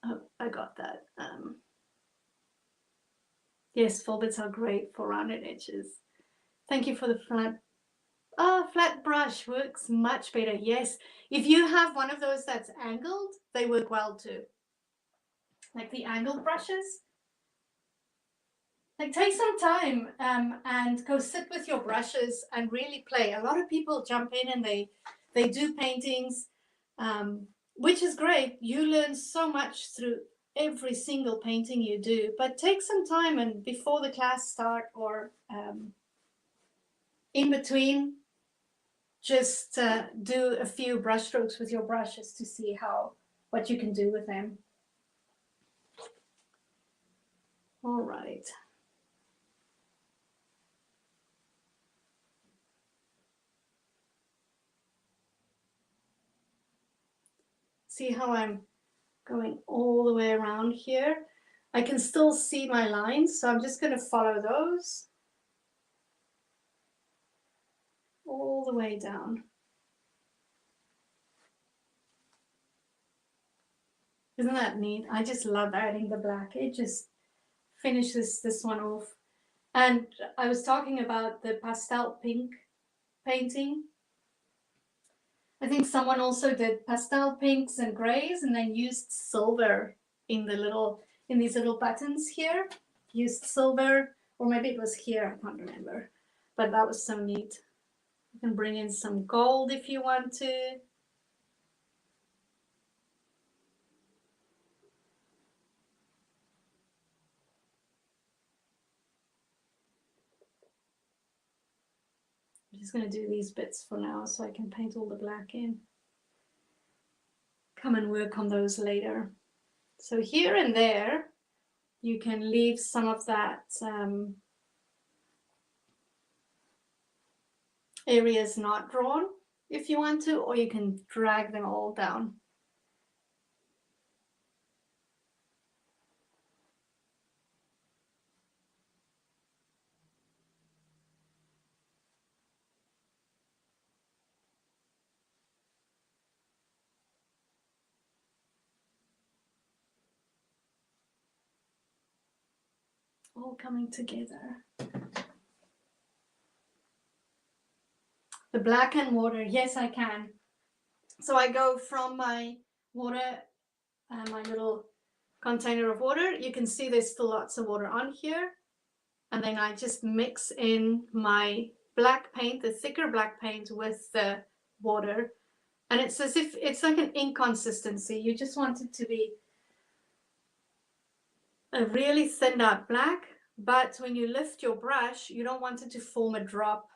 Oh, I got that. Yes, full bits are great for rounded edges. Thank you for the flat. Oh, flat brush works much better. Yes, if you have one of those that's angled, they work well too. Like the angled brushes. Like take some time and go sit with your brushes and really play. A lot of people jump in and they do paintings, which is great. You learn so much through every single painting you do, but take some time and before the class start or in between, just do a few brush strokes with your brushes to see what you can do with them. All right. See how I'm going all the way around here? I can still see my lines, so I'm just going to follow those all the way down. Isn't that neat? I just love adding the black. It just finishes this one off. And I was talking about the pastel pink painting. I think someone also did pastel pinks and grays and then used silver in these little buttons here. Used silver, or maybe it was here, I can't remember. But that was so neat. You can bring in some gold if you want to. I'm just going to do these bits for now so I can paint all the black in. Come and work on those later. So here and there, you can leave some of that areas not drawn if you want to, or you can drag them all down. All coming together. The black and water, yes, I can. So I go from my water, my little container of water. You can see there's still lots of water on here. And then I just mix in my black paint, the thicker black paint, with the water. And it's as if it's like an ink consistency. You just want it to be a really thinned out black, but when you lift your brush, you don't want it to form a drop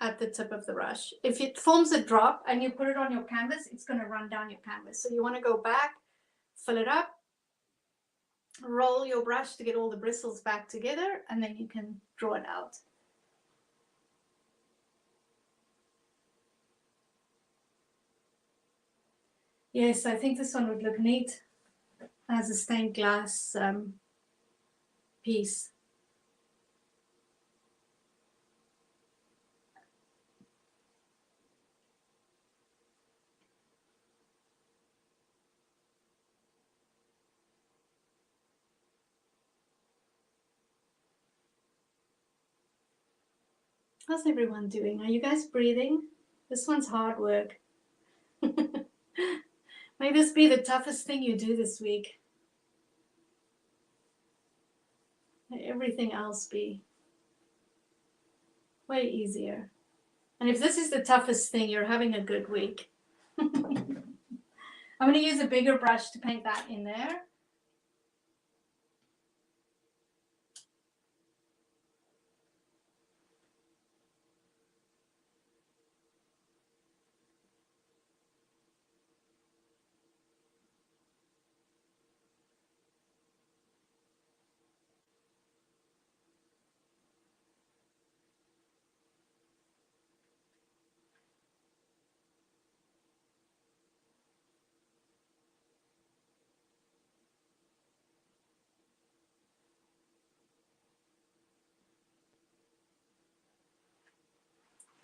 at the tip of the brush. If it forms a drop and you put it on your canvas, it's going to run down your canvas. So you want to go back, fill it up, roll your brush to get all the bristles back together, and then you can draw it out. Yes, I think this one would look neat as a stained glass piece. How's everyone doing? Are you guys breathing? This one's hard work. May this be the toughest thing you do this week. May everything else be way easier. And if this is the toughest thing, you're having a good week. I'm going to use a bigger brush to paint that in there.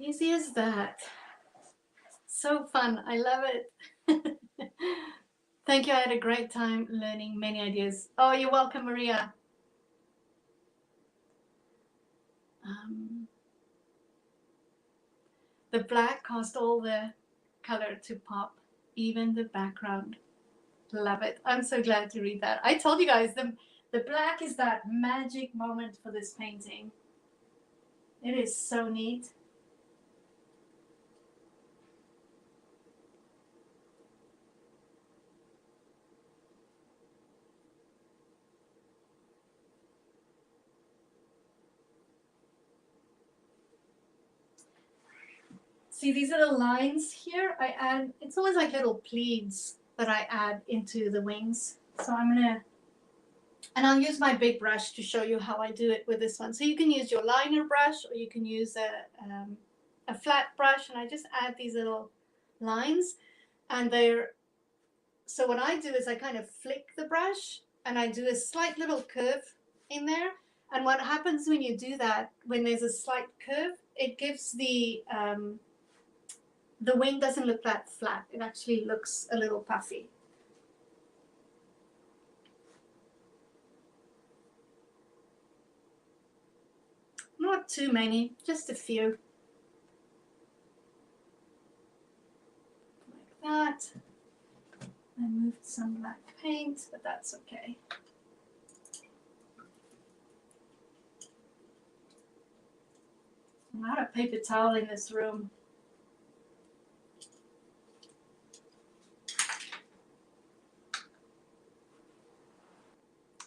Easy as that. So fun. I love it. Thank you. I had a great time learning many ideas. Oh, you're welcome, Maria. The black caused all the color to pop, even the background. Love it. I'm so glad to read that. I told you guys the black is that magic moment for this painting. It is so neat. See these little lines here? I add, it's almost like little pleats that I add into the wings. So I'm gonna, and I'll use my big brush to show you how I do it with this one. So you can use your liner brush, or you can use a flat brush, and I just add these little lines, and they're, so what I do is I kind of flick the brush and I do a slight little curve in there. And what happens when you do that, when there's a slight curve, it gives the wing doesn't look that flat. It actually looks a little puffy. Not too many, just a few. Like that. I moved some black paint, but that's okay. I'm out of paper towel in this room.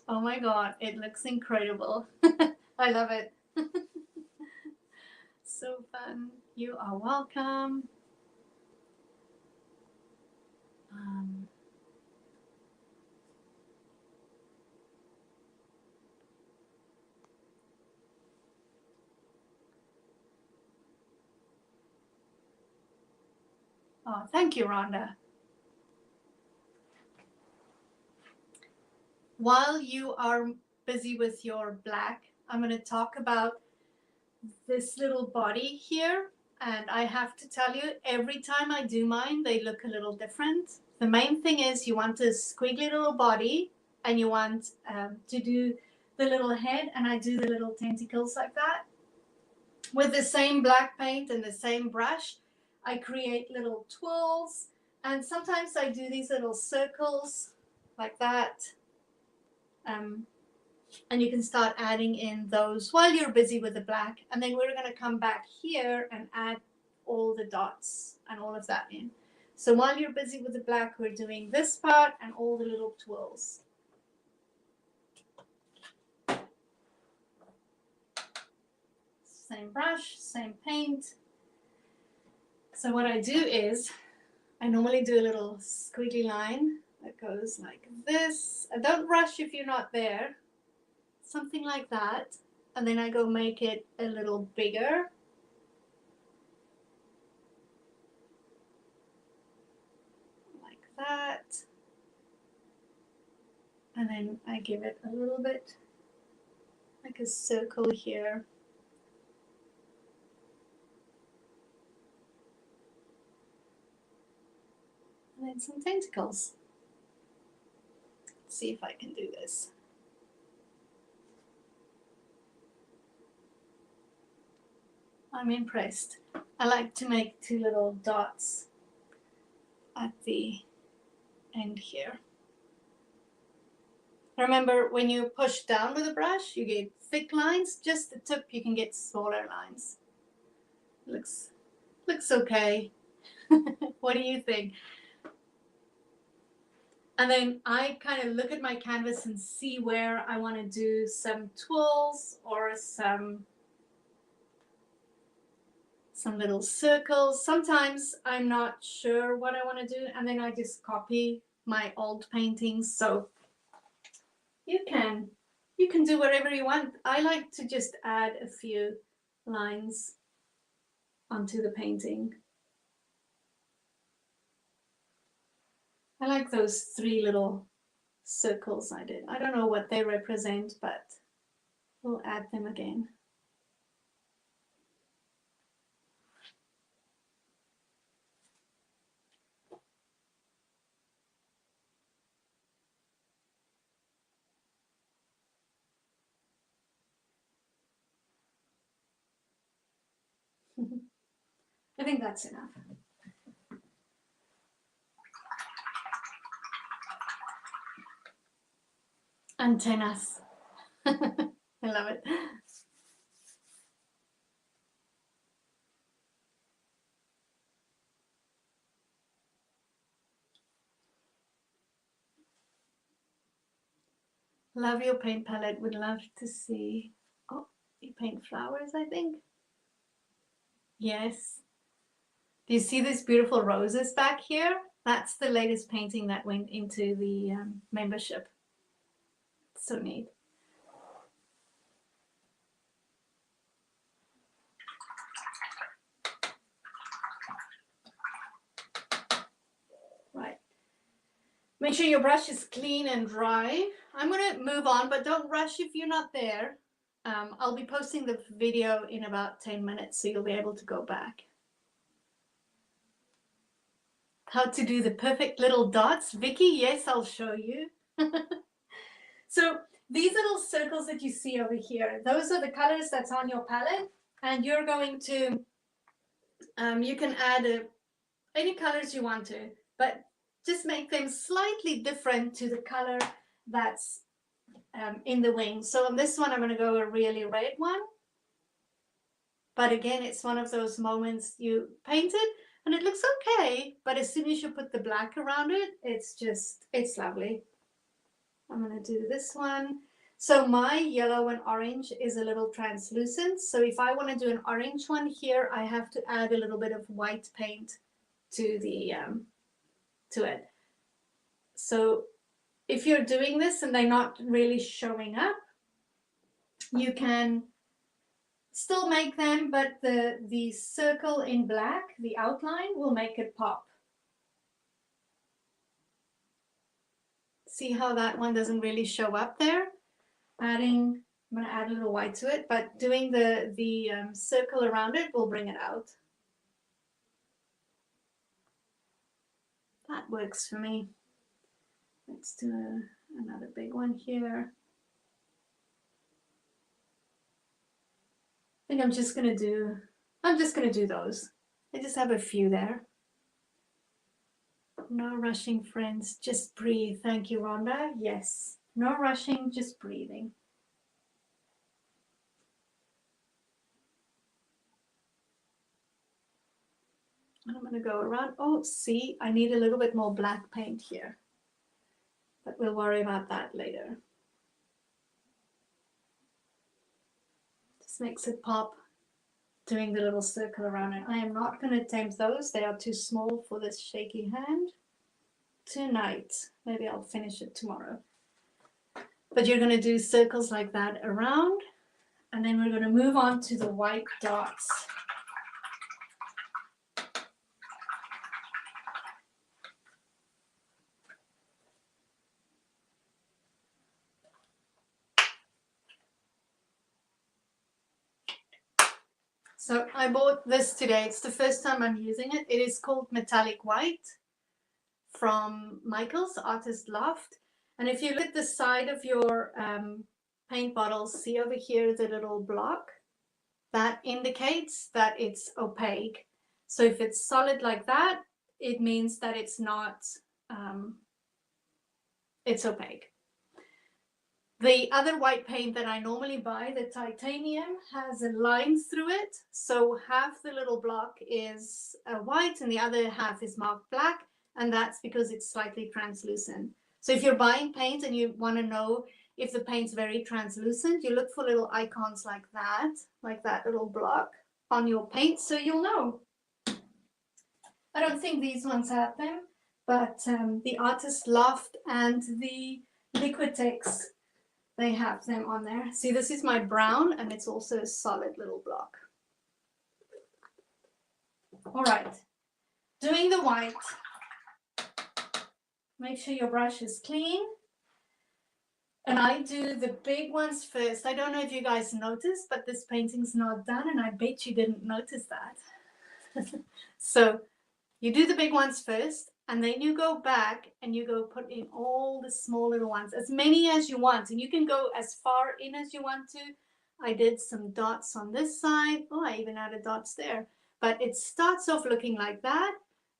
Oh my God, it looks incredible. I love it. So fun. You are welcome. Oh, thank you, Rhonda. While you are busy with your black, I'm going to talk about this little body here. And I have to tell you, every time I do mine, they look a little different. The main thing is you want a squiggly little body, and you want to do the little head, and I do the little tentacles like that. With the same black paint and the same brush, I create little twirls, and sometimes I do these little circles like that. And you can start adding in those while you're busy with the black, and then we're going to come back here and add all the dots and all of that in. So while you're busy with the black, we're doing this part and all the little twirls. Same brush, same paint. So what I do is I normally do a little squiggly line that goes like this. And don't rush if you're not there. Something like that. And then I go make it a little bigger. Like that. And then I give it a little bit like a circle here. And then some tentacles. Let's see if I can do this. I'm impressed. I like to make two little dots at the end here. Remember, when you push down with a brush, you get thick lines. Just the tip, you can get smaller lines. Looks okay. What do you think? And then I kind of look at my canvas and see where I want to do some twirls or some little circles. Sometimes I'm not sure what I want to do, and then I just copy my old paintings. So you can do whatever you want. I like to just add a few lines onto the painting. I like those three little circles I did. I don't know what they represent, but we'll add them again. I think that's enough. Antennas. I love it. Love your paint palette. Would love to see. Oh, you paint flowers, I think. Yes. Do you see these beautiful roses back here? That's the latest painting that went into the membership. So neat. Right. Make sure your brush is clean and dry. I'm going to move on, but don't rush if you're not there. I'll be posting the video in about 10 minutes, so you'll be able to go back. How to do the perfect little dots. Vicky, yes, I'll show you. So these little circles that you see over here, those are the colors that's on your palette, and you're going to, you can add any colors you want to, but just make them slightly different to the color that's in the wing. So on this one, I'm going to go a really red one. But again, it's one of those moments you paint it and it looks okay, but as soon as you put the black around it, it's lovely. I'm going to do this one. So my yellow and orange is a little translucent. So if I want to do an orange one here, I have to add a little bit of white paint to the to it. So if you're doing this and they're not really showing up, you can still make them, but the circle in black, the outline, will make it pop. See how that one doesn't really show up there? I'm going to add a little white to it, but doing the circle around it will bring it out. That works for me. Let's do another big one here. I think I'm just going to do those. I just have a few there. No rushing, friends. Just breathe. Thank you, Rhonda. Yes. No rushing, just breathing. And I'm going to go around. Oh, see, I need a little bit more black paint here. But we'll worry about that later. Just makes it pop, doing the little circle around it. I am not going to attempt those. They are too small for this shaky hand tonight. Maybe I'll finish it tomorrow. But you're going to do circles like that around. And then we're going to move on to the white dots. So I bought this today. It's the first time I'm using it. It is called Metallic White from Michael's Artist Loft. And if you look at the side of your paint bottles, see over here the little block? That indicates that it's opaque. So if it's solid like that, it means that it's not, it's opaque. The other white paint that I normally buy, the titanium, has a line through it. So half the little block is white and the other half is marked black. And that's because it's slightly translucent. So if you're buying paint and you want to know if the paint's very translucent, you look for little icons like that little block on your paint, so you'll know. I don't think these ones have them, but the Artist Loft and the Liquitex, they have them on there. See, this is my brown, and it's also a solid little block. All right, doing the white. Make sure your brush is clean. And I do the big ones first. I don't know if you guys noticed, but this painting's not done, and I bet you didn't notice that. So you do the big ones first, and then you go back and you go put in all the small little ones, as many as you want. And you can go as far in as you want to. I did some dots on this side. Oh, I even added dots there. But it starts off looking like that,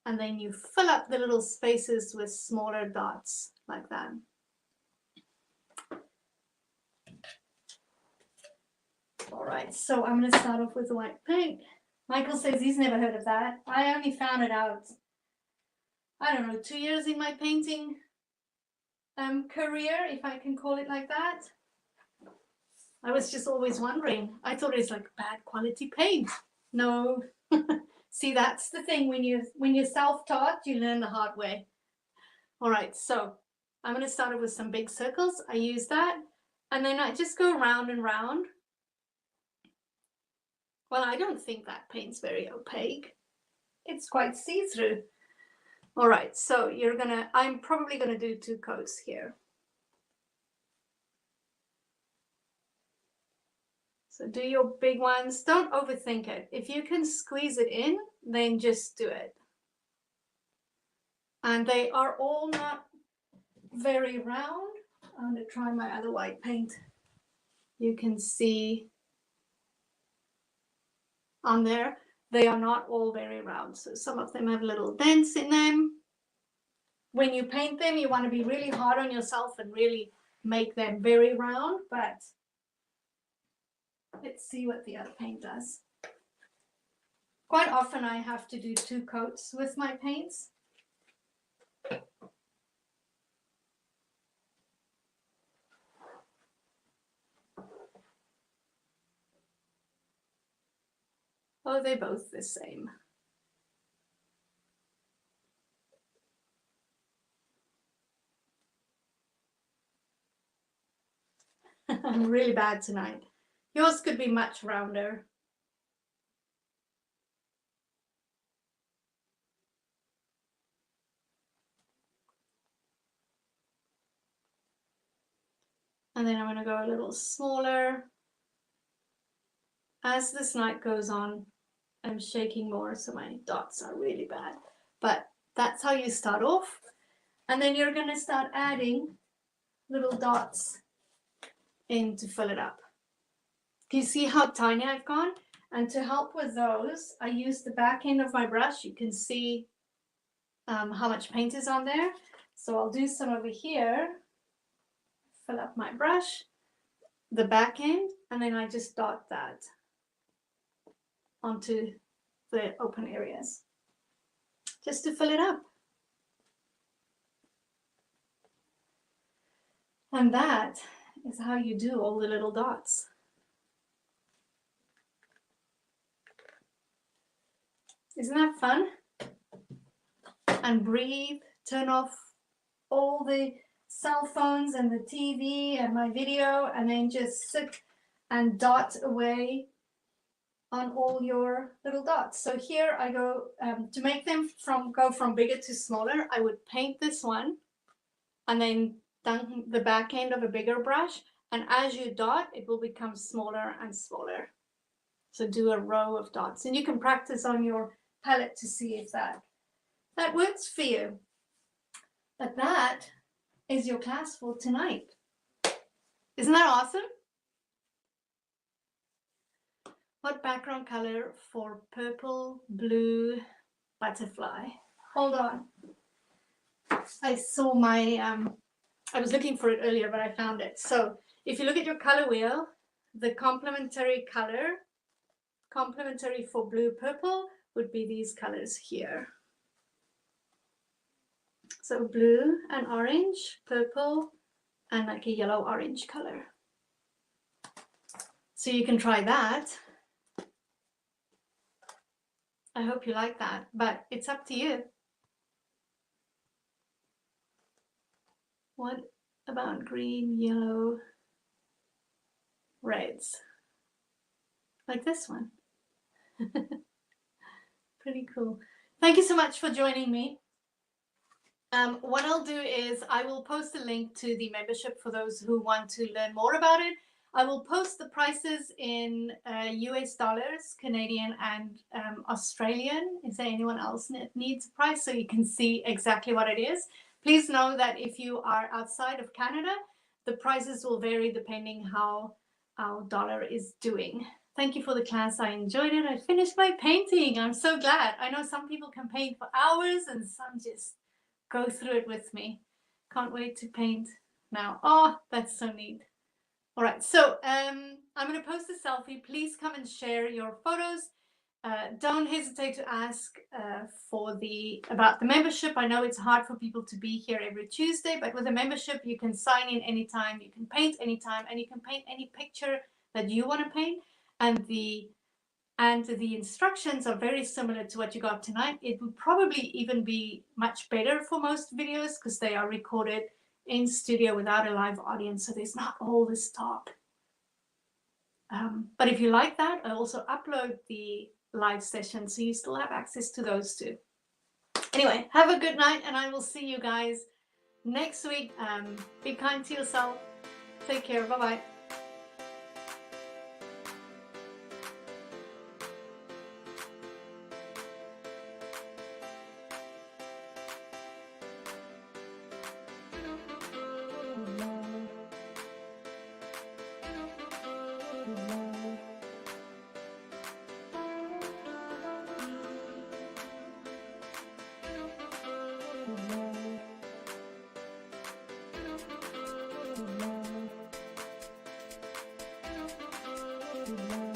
and then you fill up the little spaces with smaller dots like that. All right, so I'm going to start off with the white paint. Michael says he's never heard of that. I only found it out, I don't know, 2 years in my painting career, if I can call it like that. I was just always wondering. I thought it's like bad quality paint. No. See, that's the thing. When you're self-taught, you learn the hard way. All right, so I'm going to start with some big circles. I use that, and then I just go round and round. Well, I don't think that paint's very opaque. It's quite see-through. All right, so I'm probably gonna do 2 coats here. So do your big ones. Don't overthink it. If you can squeeze it in, then just do it. And they are all not very round. I'm gonna try my other white paint. You can see on there, they are not all very round. So some of them have little dents in them. When you paint them, you want to be really hard on yourself and really make them very round, but let's see what the other paint does. Quite often I have to do 2 coats with my paints. Oh, they're both the same. I'm really bad tonight. Yours could be much rounder. And then I'm going to go a little smaller. As this night goes on, I'm shaking more, so my dots are really bad. But that's how you start off. And then you're going to start adding little dots in to fill it up. Do you see how tiny I've gone? And to help with those, I use the back end of my brush. You can see how much paint is on there. So I'll do some over here, fill up my brush, the back end, and then I just dot that onto the open areas, just to fill it up. And that is how you do all the little dots. Isn't that fun? And breathe, turn off all the cell phones and the TV and my video, and then just sit and dot away on all your little dots. So here I go, to make them go from bigger to smaller, I would paint this one and then down the back end of a bigger brush, and as you dot, it will become smaller and smaller. So do a row of dots, and you can practice on your palette to see if that works for you. But that is your class for tonight. Isn't that awesome? What background color for purple, blue butterfly? Hold on. I saw my, I was looking for it earlier, but I found it. So if you look at your color wheel, the complementary color, complementary for blue, purple would be these colors here. So blue and orange, purple, and like a yellow orange color. So you can try that. I hope you like that, but it's up to you. What about green, yellow, reds? Like this one. Pretty cool. Thank you so much for joining me. What I'll do is I will post a link to the membership for those who want to learn more about it. I will post the prices in US dollars, Canadian, and Australian. Is there anyone else that needs a price so you can see exactly what it is? Please know that if you are outside of Canada, the prices will vary depending how our dollar is doing. Thank you for the class. I enjoyed it. I finished my painting. I'm so glad. I know some people can paint for hours and some just go through it with me. Can't wait to paint now. Oh, that's so neat. All right, so I'm going to post a selfie. Please come and share your photos. Don't hesitate to ask about the membership. I know it's hard for people to be here every Tuesday, but with a membership, you can sign in anytime, you can paint anytime, and you can paint any picture that you want to paint. And the instructions are very similar to what you got tonight. It would probably even be much better for most videos because they are recorded in studio without a live audience, so there's not all this talk. But if you like that, I also upload the live session, so you still have access to those too. Anyway, have a good night, and I will see you guys next week. Be kind to yourself. Take care. Bye-bye. Mm-hmm.